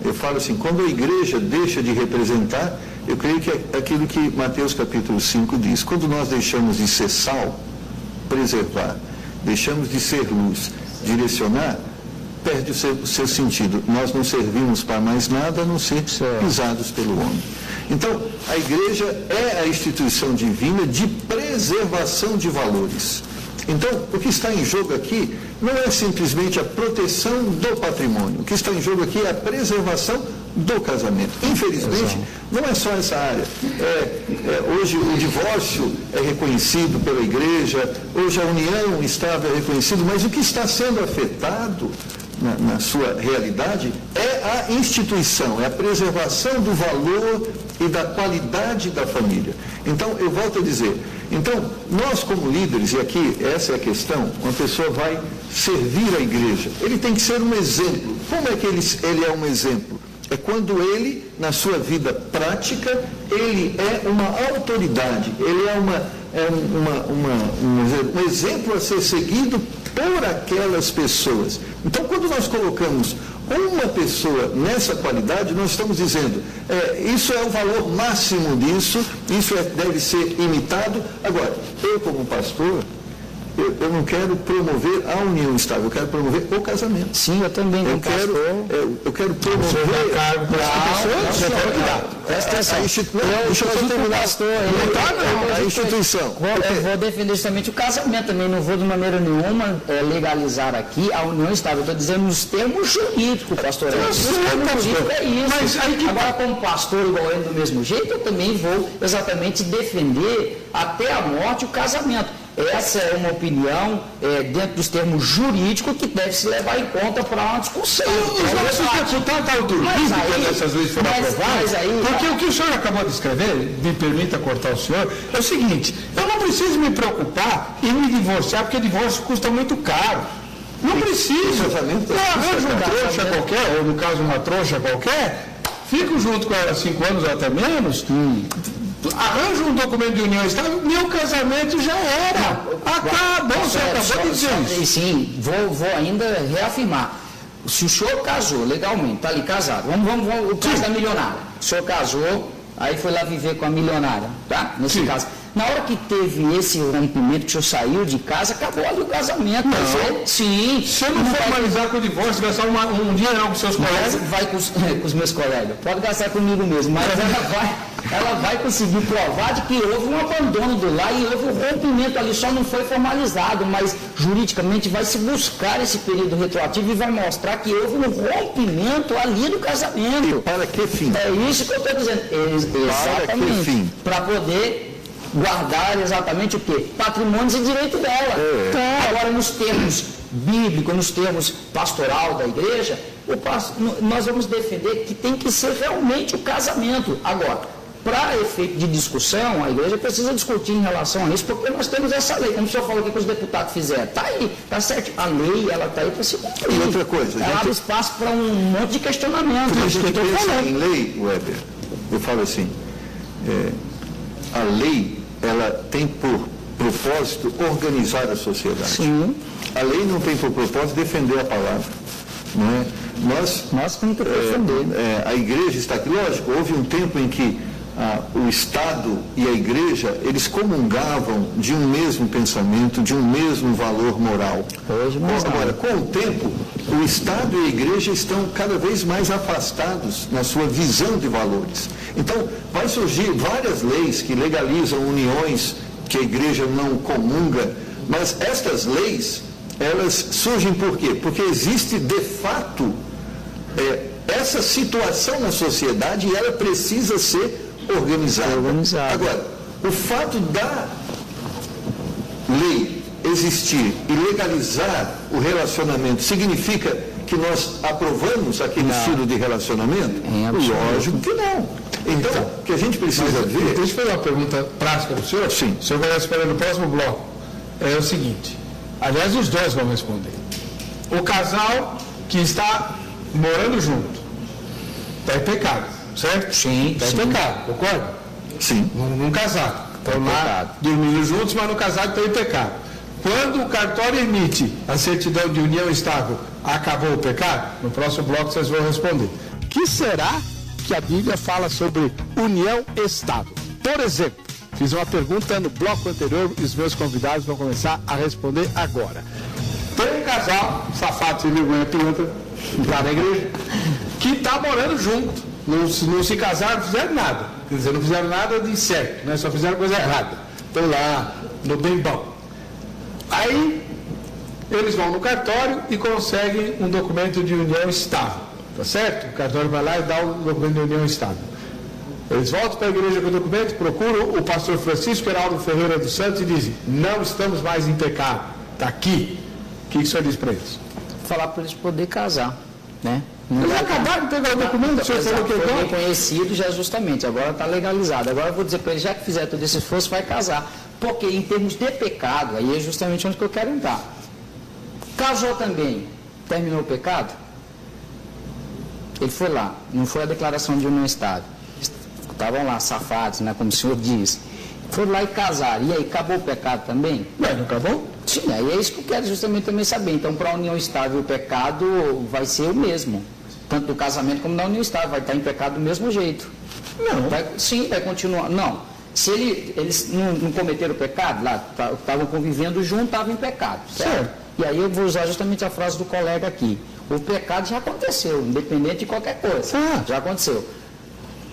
Eu falo assim, quando a igreja deixa de representar, eu creio que é aquilo que Mateus capítulo 5 diz, quando nós deixamos de ser sal, preservar, deixamos de ser luz, direcionar, perde o seu sentido. Nós não servimos para mais nada a não ser pisados pelo homem. Então, a igreja é a instituição divina de preservação de valores. Então, o que está em jogo aqui não é simplesmente a proteção do patrimônio. O que está em jogo aqui é a preservação do casamento. Infelizmente, não é só essa área. Hoje o divórcio é reconhecido pela igreja, hoje a união estável é reconhecida, mas o que está sendo afetado na sua realidade é a instituição, é a preservação do valor e da qualidade da família. Então, eu volto a dizer, nós como líderes, e aqui essa é a questão, uma pessoa vai servir a igreja, ele tem que ser um exemplo. Como é que ele é um exemplo? É quando ele, na sua vida prática, ele é uma autoridade, ele é um exemplo a ser seguido por aquelas pessoas. Então, quando nós colocamos uma pessoa nessa qualidade, nós estamos dizendo, isso é o valor máximo disso, isso deve ser imitado. Agora, eu como pastor, eu não quero promover a união estável, eu quero promover o casamento. Sim, eu também. Eu quero promover cargo para as pessoas. Presta atenção. Deixa eu terminar. A instituição. Eu vou defender justamente o casamento também, não vou de maneira nenhuma legalizar aqui a união estável. Eu estou dizendo nos termos jurídicos, pastor. Nos termos jurídicos é isso. Mas agora, como pastor igual ele do mesmo jeito, eu também vou exatamente defender até a morte o casamento. Essa é uma opinião dentro dos termos jurídicos que deve se levar em conta para uma discussão. Os nossos deputados estavam dormindo quando essas leis foram aprovadas, porque o que o senhor acabou de escrever, me permita cortar o senhor, é o seguinte: eu não preciso me preocupar em me divorciar, porque divórcio custa muito caro. Não preciso. Eu arranjo um trouxa qualquer, ou no caso uma trouxa qualquer, fico junto com ela 5 anos ou até menos, arranjo um documento de união estável, meu casamento já era. Acabou, você acabou de dizer isso. Sim, vou ainda reafirmar. Se o senhor casou legalmente, está ali casado, vamos o caso da milionária. O senhor casou, aí foi lá viver com a milionária, tá? Nesse caso. Na hora que teve esse rompimento, que o senhor saiu de casa, acabou ali o casamento. Não. Sim. Se eu não formalizar com o divórcio, gastar um dinheiro com seus colegas. Vai com os meus colegas. Pode gastar comigo mesmo, mas ela vai conseguir provar de que houve um abandono do lar e houve um rompimento ali, só não foi formalizado, mas juridicamente vai se buscar esse período retroativo e vai mostrar que houve um rompimento ali do casamento. E para que fim? É isso que eu estou dizendo. Exatamente. Para que fim? Para poder guardar exatamente o quê? Patrimônios e direito dela. Agora, nos termos bíblicos, nos termos pastoral da igreja, nós vamos defender que tem que ser realmente o casamento. Agora, para efeito de discussão, a igreja precisa discutir em relação a isso, porque nós temos essa lei, como o senhor falou aqui que os deputados fizeram. Está aí, está certo. A lei, ela está aí para se cumprir. E outra coisa, ela abre espaço para um monte de questionamento. A gente pensa em lei, Weber, eu falo assim, a lei, ela tem por propósito organizar a sociedade. Sim. A lei não tem por propósito defender a palavra. Não é? Nós temos que defender. A igreja está aqui. Lógico, houve um tempo em que o Estado e a igreja, eles comungavam de um mesmo pensamento, de um mesmo valor moral. Hoje não. Agora, com o tempo, o Estado e a igreja estão cada vez mais afastados na sua visão de valores. Então, vai surgir várias leis que legalizam uniões que a igreja não comunga, mas estas leis, elas surgem por quê? Porque existe, de fato, essa situação na sociedade e ela precisa ser organizada. Agora, o fato da lei existir e legalizar o relacionamento significa que nós aprovamos aquele estilo de relacionamento? Lógico que não. Então, o que a gente precisa ver... Deixa eu fazer uma pergunta prática para o senhor. Sim. O senhor vai responder no próximo bloco. É o seguinte, aliás, os dois vão responder. O casal que está morando junto está em pecado, certo? Sim. Está em pecado, concorda? Sim. Num casado. Estão lá dormindo juntos, mas no casado estão em pecado. Quando o cartório emite a certidão de união estável, acabou o pecado? No próximo bloco vocês vão responder. O que será que a Bíblia fala sobre união estável? Por exemplo, fiz uma pergunta no bloco anterior e os meus convidados vão começar a responder agora. Tem um casal, safado, sem vergonha, pilantra, lá na igreja, que está morando junto. Não se casaram, não fizeram nada. Quer dizer, não fizeram nada de certo, né? Só fizeram coisa errada. Estão lá, no bem bom. Aí, eles vão no cartório e conseguem um documento de união estável. Tá certo? O cartório vai lá e dá o documento de união estável. Eles voltam para a igreja com o documento, procuram o pastor Francisco Heraldo Ferreira dos Santos e dizem: não estamos mais em pecado, está aqui. O que o senhor diz para eles? Falar para eles poderem casar, né? Eles acabaram de pegar o documento, o senhor falou que foi reconhecido já justamente, agora está legalizado. Agora eu vou dizer para eles, já que fizer todo esse esforço, vai casar. Porque em termos de pecado, aí é justamente onde que eu quero entrar. Casou também, terminou o pecado? Ele foi lá, não foi a declaração de união estável. Estavam lá, safados, né, como o senhor diz. Foram lá e casaram. E aí, acabou o pecado também? Não acabou? Sim, aí é isso que eu quero justamente também saber. Então, para a união estável, o pecado vai ser o mesmo. tanto do casamento como da união estável, vai estar em pecado do mesmo jeito. Não. Vai continuar. Não. Se eles não cometeram pecado, lá estavam convivendo junto, estavam em pecado. Certo? E aí eu vou usar justamente a frase do colega aqui. O pecado já aconteceu, independente de qualquer coisa. Já aconteceu.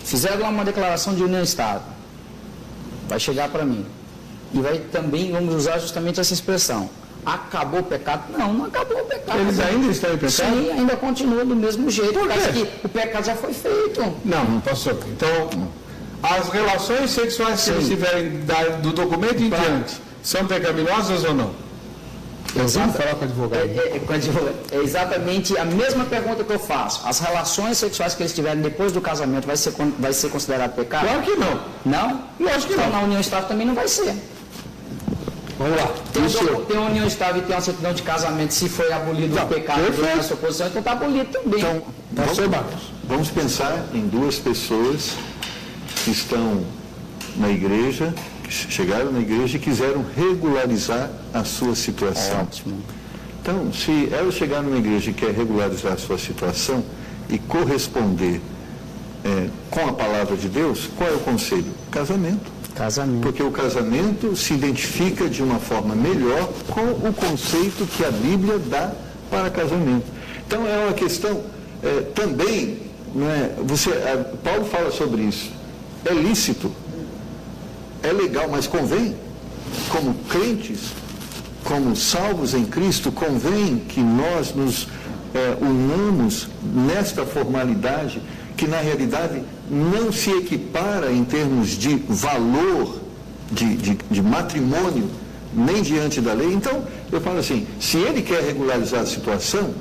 Fizeram lá uma declaração de união estável. Vai chegar para mim. E vai também, vamos usar justamente essa expressão. Acabou o pecado? Não acabou o pecado. Eles ainda estão em pecado? Sim, ainda continua do mesmo jeito. Por quê? O pecado já foi feito. Não, pastor. Então, as relações sexuais que eles tiverem do documento em diante são pecaminosas ou não? Vamos falar com o advogado. É exatamente a mesma pergunta que eu faço. As relações sexuais que eles tiverem depois do casamento vai ser considerado pecado? Claro que não. Não? Lógico que então, não. Na união estável também não vai ser. Vamos lá. Tem uma união estável e tem uma certidão de casamento. Se foi abolido o pecado durante a sua posição, então está abolido também. Então, vamos pensar em duas pessoas que estão na igreja, que chegaram na igreja e quiseram regularizar a sua situação. Ótimo. Então, se ela chegar numa igreja e quer regularizar a sua situação e corresponder com a palavra de Deus, qual é o conselho? Casamento. Porque o casamento se identifica de uma forma melhor com o conceito que a Bíblia dá para casamento. Então, é uma questão também, Paulo fala sobre isso, é lícito, é legal, mas convém, como crentes, como salvos em Cristo, convém que nós nos unamos nesta formalidade que na realidade não se equipara em termos de valor de matrimônio, nem diante da lei. Então, eu falo assim, se ele quer regularizar a situação,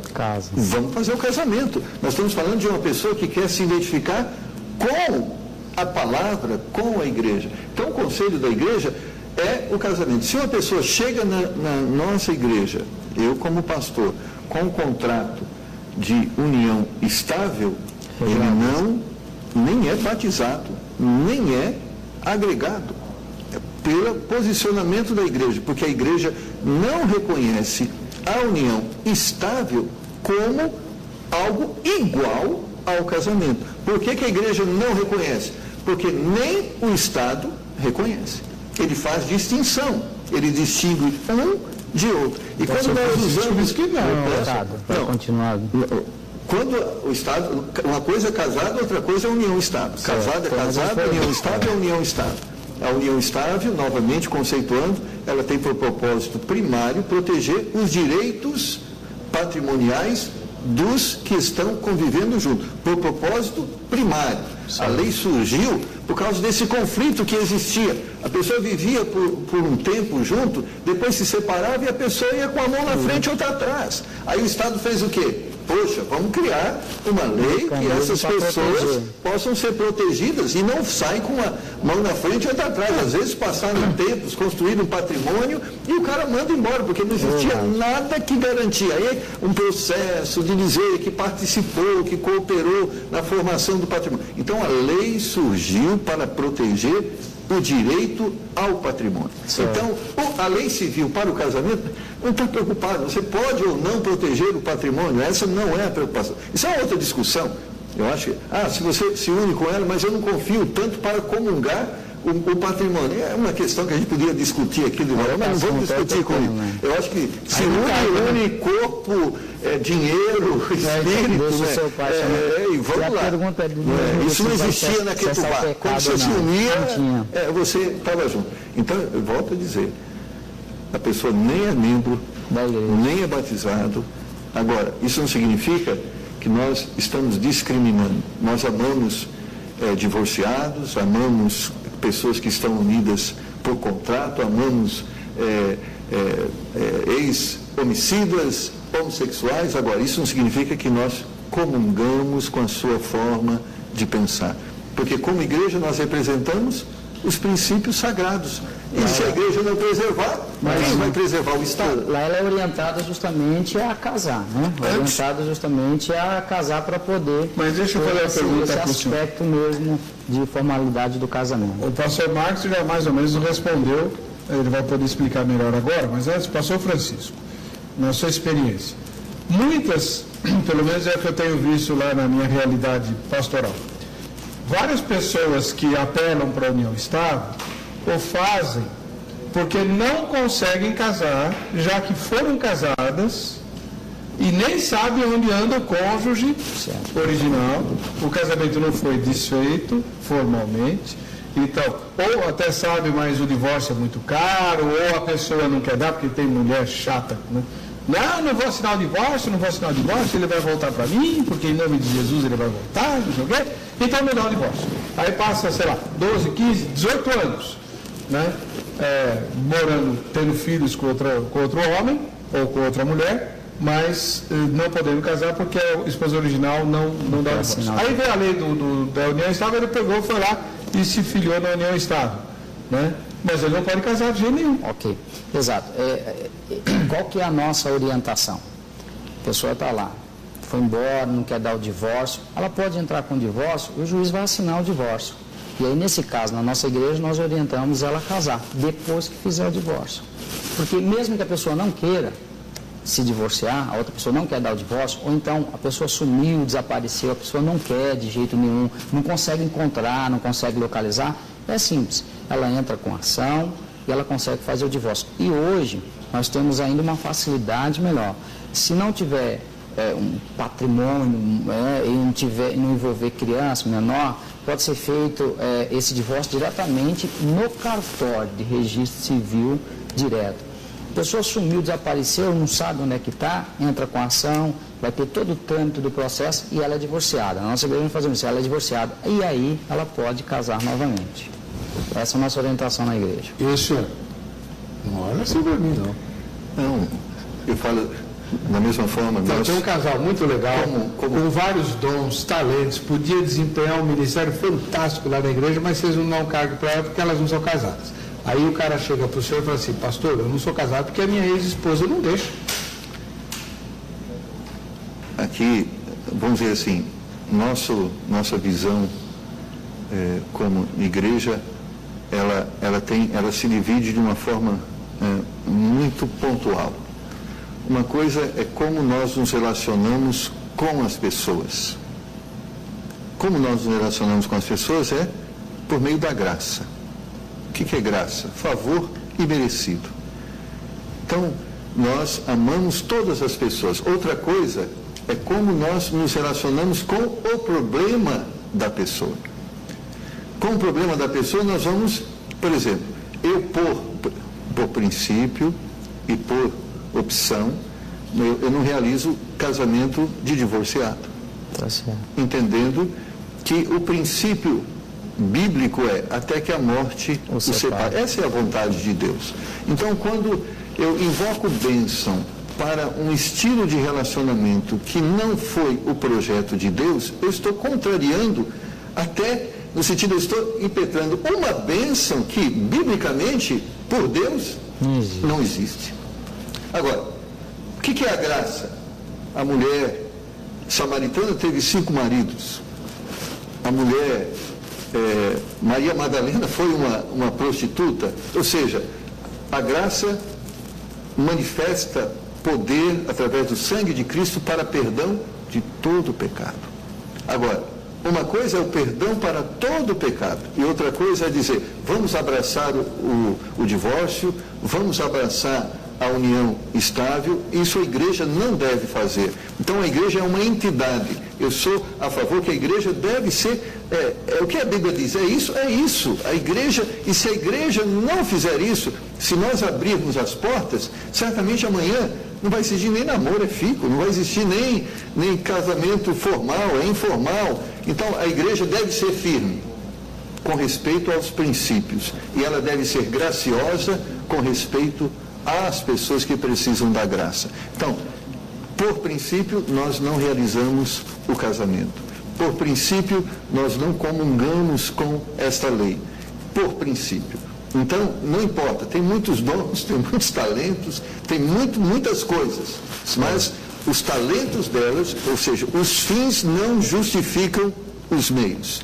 vamos fazer o casamento. Nós estamos falando de uma pessoa que quer se identificar com a palavra, com a igreja. Então, o conselho da igreja é o casamento. Se uma pessoa chega na nossa igreja, eu como pastor, com um contrato de união estável, ele nem é batizado, nem é agregado. É pelo posicionamento da igreja, porque a igreja não reconhece a união estável como algo igual ao casamento. Por que a igreja não reconhece? Porque nem o Estado reconhece. Ele faz distinção, ele distingue um de outro. E quando nós usamos... Quando o Estado, uma coisa é casado, outra coisa é união estável. Casado é casado, união estável é união estável. A união estável, novamente conceituando, ela tem por propósito primário proteger os direitos patrimoniais dos que estão convivendo juntos. Por propósito primário. A lei surgiu por causa desse conflito que existia. A pessoa vivia por um tempo junto, depois se separava e a pessoa ia com a mão na frente e outra atrás. Aí o Estado fez o quê? Poxa, vamos criar uma lei que essas pessoas possam ser protegidas e não saem com a mão na frente e outra atrás. Às vezes passaram tempos, construíram um patrimônio e o cara manda embora, porque não existia nada que garantia. Aí um processo de dizer que participou, que cooperou na formação do patrimônio. Então a lei surgiu para proteger o direito ao patrimônio. Então, a lei civil para o casamento não está preocupado. Você pode ou não proteger o patrimônio, essa não é a preocupação. Isso é uma outra discussão. Eu acho que, se você se une com ela, mas eu não confio tanto para comungar o patrimônio. É uma questão que a gente podia discutir aqui, mas não vamos discutir com isso. Eu acho que se une corpo, dinheiro, espírito, e vamos lá. Isso não existia na Ketubá. Quando você se unia, você estava junto. Então, eu volto a dizer, a pessoa nem é membro, nem é batizado. Agora, isso não significa que nós estamos discriminando. Nós amamos divorciados, amamos pessoas que estão unidas por contrato, amamos ex-homicidas, homossexuais. Agora, isso não significa que nós comungamos com a sua forma de pensar. Porque como igreja nós representamos os princípios sagrados. E se a igreja não preservar, quem vai preservar o Estado? Lá ela é orientada justamente a casar, né? Orientada justamente a casar para poder... Mas deixa eu fazer a pergunta para o senhor. Esse aspecto mesmo de formalidade do casamento. O pastor Marcos já mais ou menos respondeu, ele vai poder explicar melhor agora, mas antes, pastor Francisco, na sua experiência, Muitas, pelo menos é o que eu tenho visto lá na minha realidade pastoral, várias pessoas que apelam para a união estável o fazem porque não conseguem casar, já que foram casadas e nem sabem onde anda o cônjuge original, o casamento não foi desfeito formalmente, então, ou até sabe, mas o divórcio é muito caro, ou a pessoa não quer dar, porque tem mulher chata, né? Não vou assinar o divórcio, ele vai voltar para mim, porque em nome de Jesus ele vai voltar, não sei o quê, então não dá o divórcio. Aí passa, sei lá, 12, 15, 18 anos, né? Morando, tendo filhos com outro homem, ou com outra mulher, mas não podendo casar porque a esposa original não dá o divórcio. Aí veio a lei da união estável, ele pegou, foi lá e se filiou na união estável, né? Mas ele não pode casar de jeito nenhum. Ok, exato. Qual que é a nossa orientação? A pessoa está lá, foi embora, não quer dar o divórcio, ela pode entrar com o divórcio e o juiz vai assinar o divórcio. E aí, nesse caso, na nossa igreja, nós orientamos ela a casar, depois que fizer o divórcio. Porque mesmo que a pessoa não queira se divorciar, a outra pessoa não quer dar o divórcio, ou então a pessoa sumiu, desapareceu, a pessoa não quer de jeito nenhum, não consegue encontrar, não consegue localizar, é simples. Ela entra com ação e ela consegue fazer o divórcio. E hoje, nós temos ainda uma facilidade melhor. Se não tiver um patrimônio e não envolver criança, menor, pode ser feito esse divórcio diretamente no cartório de registro civil direto. A pessoa sumiu, desapareceu, não sabe onde é que está, entra com ação, vai ter todo o trâmite do processo e ela é divorciada. Na nossa igreja não fazemos isso, ela é divorciada. E aí ela pode casar novamente. Essa é a nossa orientação na igreja. E o senhor? Não olha assim para mim, não. Não, eu falo da mesma forma. Então, tem um casal muito legal, com vários dons, talentos, podia desempenhar um ministério fantástico lá na igreja, mas vocês não dão cargo para ela porque elas não são casadas. Aí o cara chega para o senhor e fala assim: pastor, eu não sou casado porque a minha ex-esposa não deixa. Aqui, vamos dizer assim, nossa visão como igreja, ela se divide de uma forma muito pontual. Uma coisa é como nós nos relacionamos com as pessoas. Como nós nos relacionamos com as pessoas é por meio da graça. O que é graça? Favor imerecido. Então, nós amamos todas as pessoas. Outra coisa é como nós nos relacionamos com o problema da pessoa. Com o problema da pessoa, nós vamos, por exemplo, eu por princípio e por opção, eu não realizo casamento de divorciado. Tá certo. Entendendo que o princípio bíblico é até que a morte o separe. Essa é a vontade de Deus. Então, quando eu invoco bênção para um estilo de relacionamento que não foi o projeto de Deus, eu estou contrariando, até no sentido, eu estou impetrando uma bênção que, biblicamente, por Deus, não existe. Agora, o que é a graça? A mulher samaritana teve 5 maridos. A mulher Maria Madalena foi uma prostituta. Ou seja, a graça manifesta poder através do sangue de Cristo para perdão de todo o pecado. Agora, uma coisa é o perdão para todo o pecado e outra coisa é dizer, vamos abraçar o divórcio, vamos abraçar a união estável. Isso a igreja não deve fazer. Então a igreja é uma entidade. Eu sou a favor que a igreja deve ser, o que a Bíblia diz, é isso, a igreja, e se a igreja não fizer isso, se nós abrirmos as portas, certamente amanhã não vai existir nem namoro, é fico, não vai existir nem casamento formal, é informal. Então a igreja deve ser firme com respeito aos princípios e ela deve ser graciosa com respeito às pessoas que precisam da graça. Então, por princípio, nós não realizamos o casamento. Por princípio, nós não comungamos com esta lei. Por princípio. Então, não importa, tem muitos dons, tem muitos talentos, tem muitas coisas, mas os talentos delas, ou seja, os fins não justificam os meios.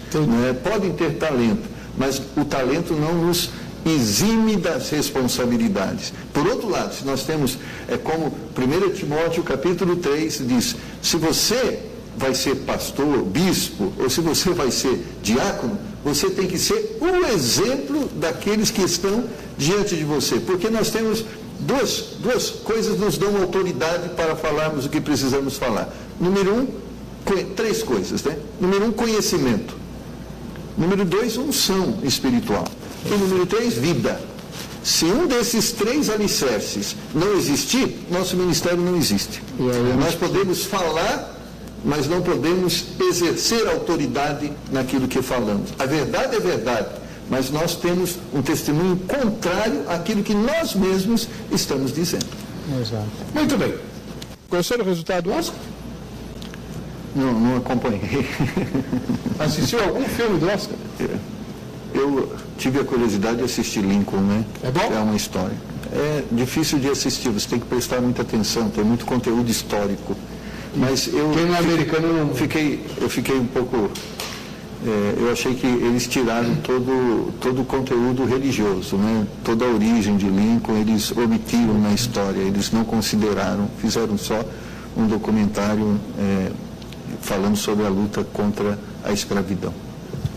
Podem ter talento, mas o talento não nos exime das responsabilidades. Por outro lado, se nós temos, como 1 Timóteo capítulo 3 diz, se você vai ser pastor, bispo, ou se você vai ser diácono, você tem que ser um exemplo daqueles que estão diante de você, porque nós temos duas coisas nos dão autoridade para falarmos o que precisamos falar. Número 1, 3 coisas, né? Número 1, conhecimento. Número 2, unção espiritual. E número 3, vida. Se um desses 3 alicerces não existir, nosso ministério não existe. Nós podemos falar, mas não podemos exercer autoridade naquilo que falamos. A verdade é verdade, mas nós temos um testemunho contrário àquilo que nós mesmos estamos dizendo. Exato. Muito bem. Conheceu o resultado do Oscar? Não acompanhei. Assistiu algum filme do Oscar? Eu tive a curiosidade de assistir Lincoln, né? É bom? É uma história. É difícil de assistir, você tem que prestar muita atenção, tem muito conteúdo histórico. Mas eu fiquei um pouco... eu achei que eles tiraram todo o conteúdo religioso, né? Toda a origem de Lincoln, eles omitiram na história, eles não consideraram, fizeram só um documentário falando sobre a luta contra a escravidão.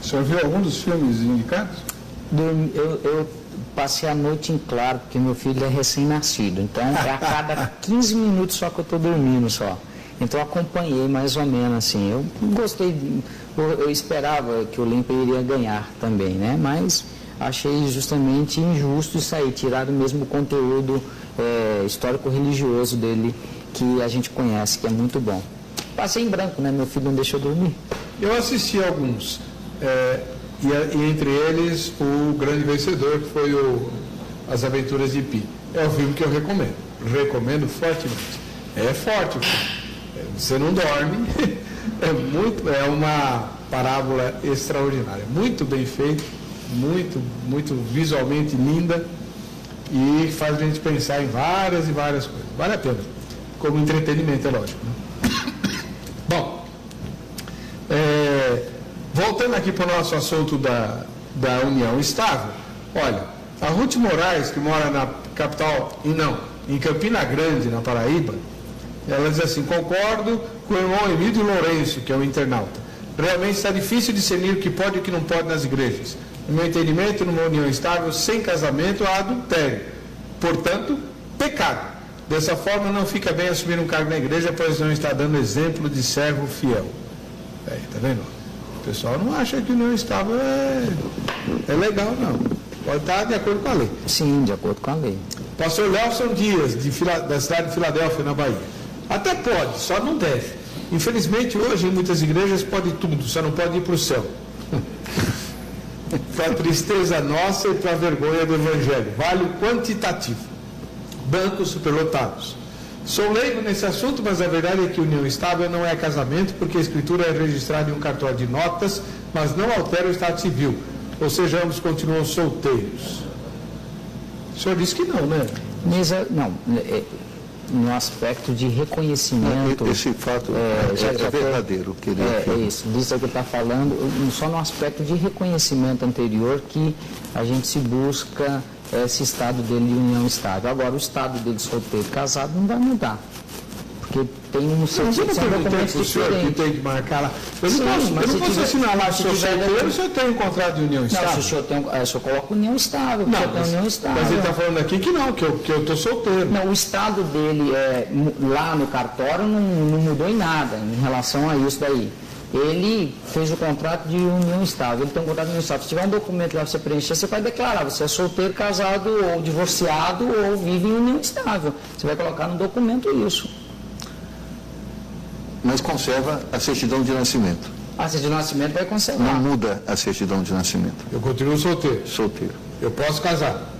O senhor viu algum dos filmes indicados? Eu passei a noite em claro, porque meu filho é recém-nascido, então é a cada 15 minutos só que eu estou dormindo só. Então eu acompanhei mais ou menos assim. Eu gostei, eu esperava que o Olímpia iria ganhar também, né? Mas achei justamente injusto isso aí, tirar mesmo o conteúdo histórico-religioso dele, que a gente conhece, que é muito bom. Passei em branco, né? Meu filho não deixou dormir. Eu assisti alguns, e entre eles o grande vencedor, que foi As Aventuras de Pi. É um filme que eu recomendo fortemente. É forte o filme. Você não dorme, é uma parábola extraordinária, muito bem feita, muito visualmente linda e faz a gente pensar em várias e várias coisas. Vale a pena, como entretenimento, é lógico, né? Bom, voltando aqui para o nosso assunto da união estável, olha, a Ruth Moraes, que mora na capital, em Campina Grande, na Paraíba, ela diz assim: concordo com o irmão Emílio Lourenço, que é um internauta. Realmente está difícil discernir o que pode e o que não pode nas igrejas. No meu entendimento, numa união estável, sem casamento, há adultério. Portanto, pecado. Dessa forma, não fica bem assumir um cargo na igreja, pois não está dando exemplo de servo fiel. Tá vendo? O pessoal não acha que união estável é legal, não. Pode estar de acordo com a lei. Sim, de acordo com a lei. Pastor Nelson Dias, da cidade de Filadélfia, na Bahia. Até pode, só não deve. Infelizmente, hoje, em muitas igrejas, pode tudo, só não pode ir para o céu. Para a tristeza nossa e para a vergonha do Evangelho. Vale o quantitativo. Bancos superlotados. Sou leigo nesse assunto, mas a verdade é que união estável não é casamento, porque a escritura é registrada em um cartório de notas, mas não altera o estado civil. Ou seja, ambos continuam solteiros. O senhor disse que não, né? No aspecto de reconhecimento... Esse fato é verdadeiro. Que ele é isso, disso é que ele está falando, só no aspecto de reconhecimento anterior que a gente se busca esse estado dele de união estável. Agora, o estado dele solteiro casado não vai mudar. Porque tem um sentido de documento diferente. Que tem que marcar lá. Eu não posso assinar lá se eu sou solteiro, se eu tenho um contrato de união estável. Não, se o senhor coloca união estável. Não, mas ele está falando aqui que não, que eu estou solteiro. Não, o estado dele lá no cartório não mudou em nada em relação a isso daí. Ele fez o contrato de união estável, ele tem um contrato de união estável. Se tiver um documento lá para você preencher, você vai declarar, você é solteiro, casado ou divorciado ou vive em união estável. Você vai colocar no documento isso. Mas conserva a certidão de nascimento. A certidão de nascimento vai conservar. Não muda a certidão de nascimento. Eu continuo solteiro. Solteiro. Eu posso casar.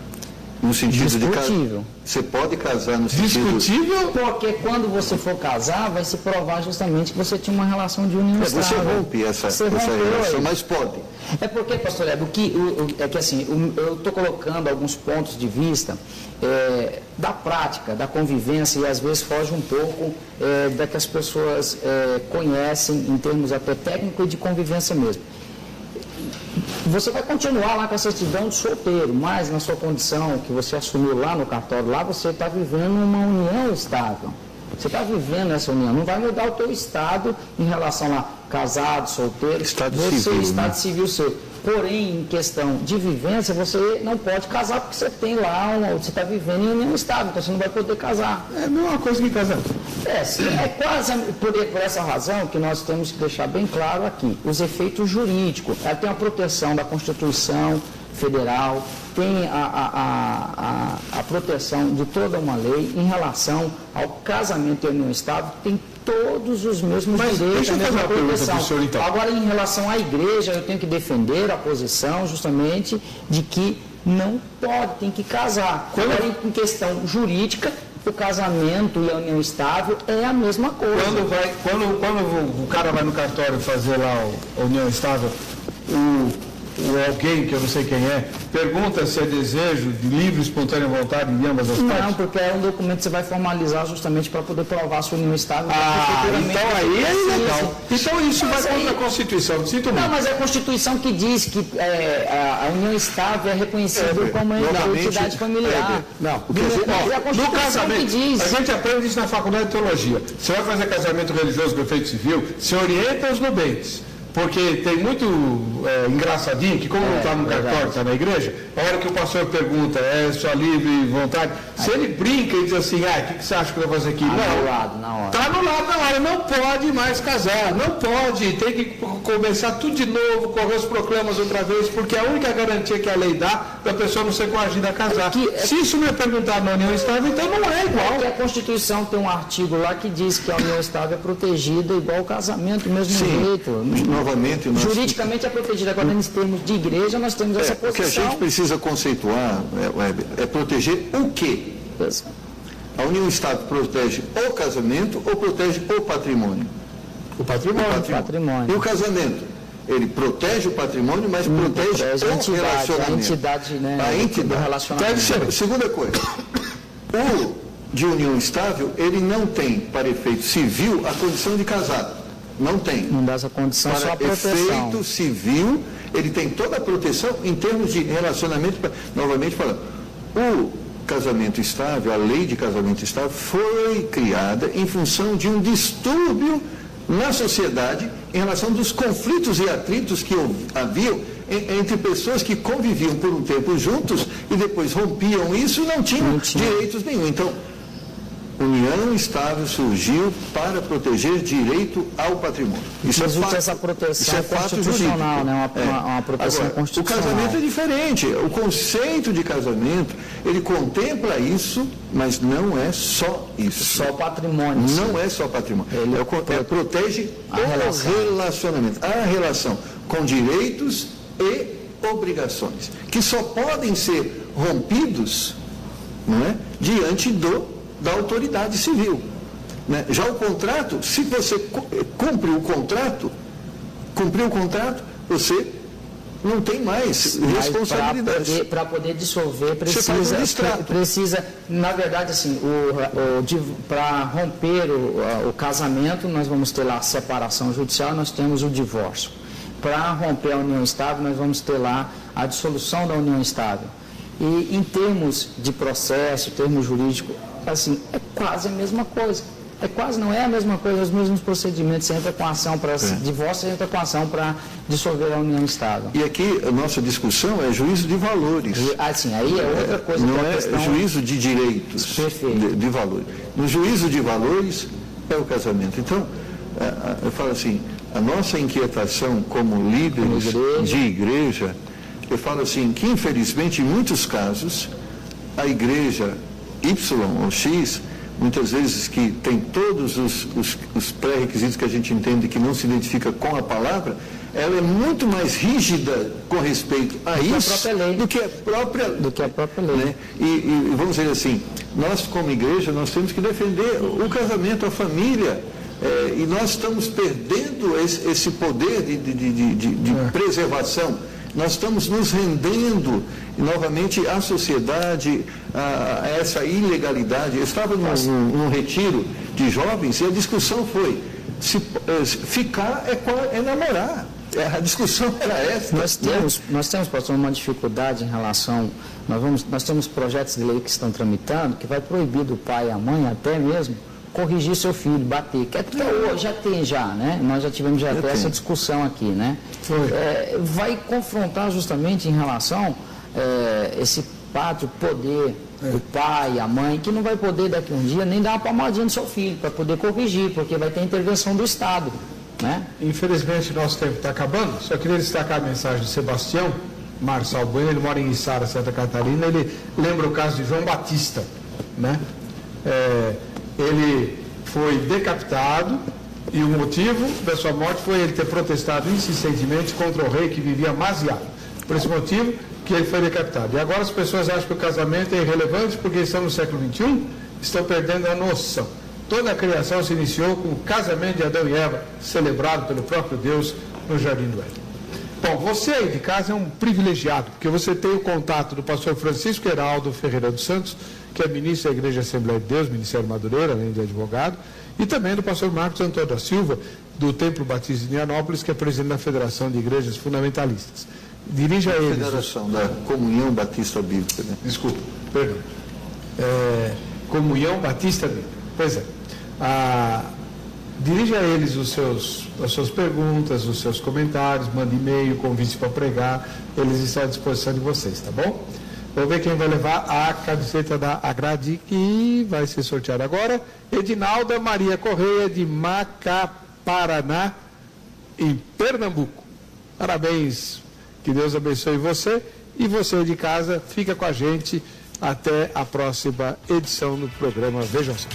No sentido discutível. de você pode casar no sentido... Discutível? Porque quando você for casar, vai se provar justamente que você tinha uma relação de união estável. Você rompe essa relação, mas pode. É porque, pastor Léo, é que assim, eu estou colocando alguns pontos de vista da prática, da convivência, e às vezes foge um pouco da que as pessoas conhecem em termos até técnico e de convivência mesmo. Você vai continuar lá com a certidão de solteiro, mas na sua condição que você assumiu lá no cartório, lá você está vivendo uma união estável. Você está vivendo essa união, não vai mudar o teu estado em relação a casado, solteiro, estado você civil, estado civil seu. Porém, em questão de vivência, você não pode casar porque você tem lá, você está vivendo em união estável, então você não vai poder casar. É a mesma coisa que casamento. É quase por essa razão que nós temos que deixar bem claro aqui, os efeitos jurídicos. Ela tem a proteção da Constituição Federal, tem a proteção de toda uma lei em relação ao casamento e união estável, tem todos os mesmos direitos, deixa eu fazer uma pergunta para o senhor, então. Agora, em relação à igreja, eu tenho que defender a posição justamente de que não pode, tem que casar. Agora, em questão jurídica, o casamento e a união estável é a mesma coisa. Quando o cara vai no cartório fazer lá a união estável, alguém, que eu não sei quem é, pergunta se é desejo de livre e espontânea vontade de ambas as partes? Não, porque é um documento que você vai formalizar justamente para poder provar a sua união estável. Então aí é legal. Então isso vai contra a Constituição, sinto muito. Não, mas é a Constituição que diz que a união estável é reconhecida como entidade familiar. Não, no casamento, a gente aprende isso na faculdade de teologia. Você vai fazer casamento religioso com efeito civil, se orienta os nubentes. Porque tem muito engraçadinho que, como não está no cartório, está na igreja, a hora que o pastor pergunta, é sua livre vontade, se ele brinca e diz assim, o que você acha que eu vou fazer aqui? Não, está anulado na hora, não pode mais casar, não pode, tem que começar tudo de novo, correr os proclamas outra vez, porque é a única garantia que a lei dá da pessoa não ser coagida a casar. Se isso não é perguntado na união estável, então não é igual. Porque a Constituição tem um artigo lá que diz que a união estável é protegida igual ao casamento, do mesmo jeito. Juridicamente é protegida. Agora, em termos de igreja, nós temos essa posição. O que a gente precisa conceituar, é proteger o quê? A união estável protege o casamento ou protege o patrimônio? O patrimônio. E o casamento? Ele protege o patrimônio, mas protege o relacionamento. A entidade, né? A entidade do relacionamento. Segunda coisa, o de união estável, ele não tem, para efeito civil, a condição de casado. Não tem. Não dá essa condição, para só a proteção. Efeito civil, ele tem toda a proteção em termos de relacionamento. Novamente falando, o casamento estável, a lei de casamento estável, foi criada em função de um distúrbio na sociedade em relação dos conflitos e atritos que haviam entre pessoas que conviviam por um tempo juntos e depois rompiam isso e não tinham direitos nenhum. Então, união estável surgiu para proteger direito ao patrimônio. Isso existe essa proteção constitucional, né? Uma proteção Agora, constitucional. O casamento é diferente. O conceito de casamento, ele contempla isso, mas não é só isso. Só patrimônio. Não é só patrimônio. Ele protege o relacionamento, a relação com direitos e obrigações, que só podem ser rompidos, não é, diante da autoridade civil. Né? Já o contrato, se você cumpriu o contrato, você não tem mais responsabilidade. Para poder dissolver, precisa, na verdade, assim, para romper o casamento, nós vamos ter lá a separação judicial, nós temos o divórcio. Para romper a união estável, nós vamos ter lá a dissolução da união estável. E em termos de processo, em termos jurídicos, assim, é quase a mesma coisa. Não é a mesma coisa, os mesmos procedimentos. Você entra com ação para divórcio, você entra com ação para dissolver a união estável. E aqui a nossa discussão é juízo de valores. Assim, aí é outra coisa. Não é juízo de direitos, de valores. No juízo de valores é o casamento. Então, eu falo assim, a nossa inquietação como líderes de igreja, eu falo assim, que infelizmente em muitos casos, a igreja Y ou X, muitas vezes que tem todos os pré-requisitos que a gente entende que não se identifica com a palavra, ela é muito mais rígida com respeito a isso do que a própria lei. Né? E vamos dizer assim, nós como igreja, nós temos que defender o casamento, a família, e nós estamos perdendo esse poder de preservação. Nós estamos nos rendendo novamente à sociedade, a essa ilegalidade. Eu estava num retiro de jovens e a discussão foi, se ficar é namorar. A discussão era essa. Nós temos, pastor, uma dificuldade em relação... Nós temos projetos de lei que estão tramitando que vai proibir do pai e a mãe até mesmo corrigir seu filho, bater. Que até hoje já tem, né? Nós já tivemos até essa discussão aqui, né? Vai confrontar justamente em relação esse pátrio poder do pai, a mãe, que não vai poder daqui um dia nem dar uma palmadinha no seu filho para poder corrigir, porque vai ter intervenção do Estado, né? Infelizmente, nosso tempo está acabando. Só queria destacar a mensagem de Sebastião Marçal Bueno, ele mora em Içara, Santa Catarina. Ele lembra o caso de João Batista, né? Ele foi decapitado e o motivo da sua morte foi ele ter protestado insistentemente contra o rei que vivia amaziado. Por esse motivo que ele foi decapitado. E agora as pessoas acham que o casamento é irrelevante porque estão no século XXI, estão perdendo a noção. Toda a criação se iniciou com o casamento de Adão e Eva, celebrado pelo próprio Deus no Jardim do Éden. Bom, você aí de casa é um privilegiado, porque você tem o contato do pastor Francisco Heraldo Ferreira dos Santos, que é ministro da Igreja Assembleia de Deus, Ministério Madureira, além de advogado, e também do pastor Marcos Antônio da Silva, do Templo Batista de Indianópolis, que é presidente da Federação de Igrejas Fundamentalistas. Dirija a eles. Federação da Comunhão Batista Bíblica, né? Desculpa, perdão. Comunhão Batista Bíblica. Pois é. Dirija a eles as suas perguntas, os seus comentários, mande e-mail, convite para pregar, eles estão à disposição de vocês, tá bom? Vamos ver quem vai levar a camiseta da Agrade, que vai ser sorteada agora. Edinalda Maria Correia, de Macaparaná, em Pernambuco. Parabéns, que Deus abençoe você. E você de casa, fica com a gente até a próxima edição do programa Vejam Só.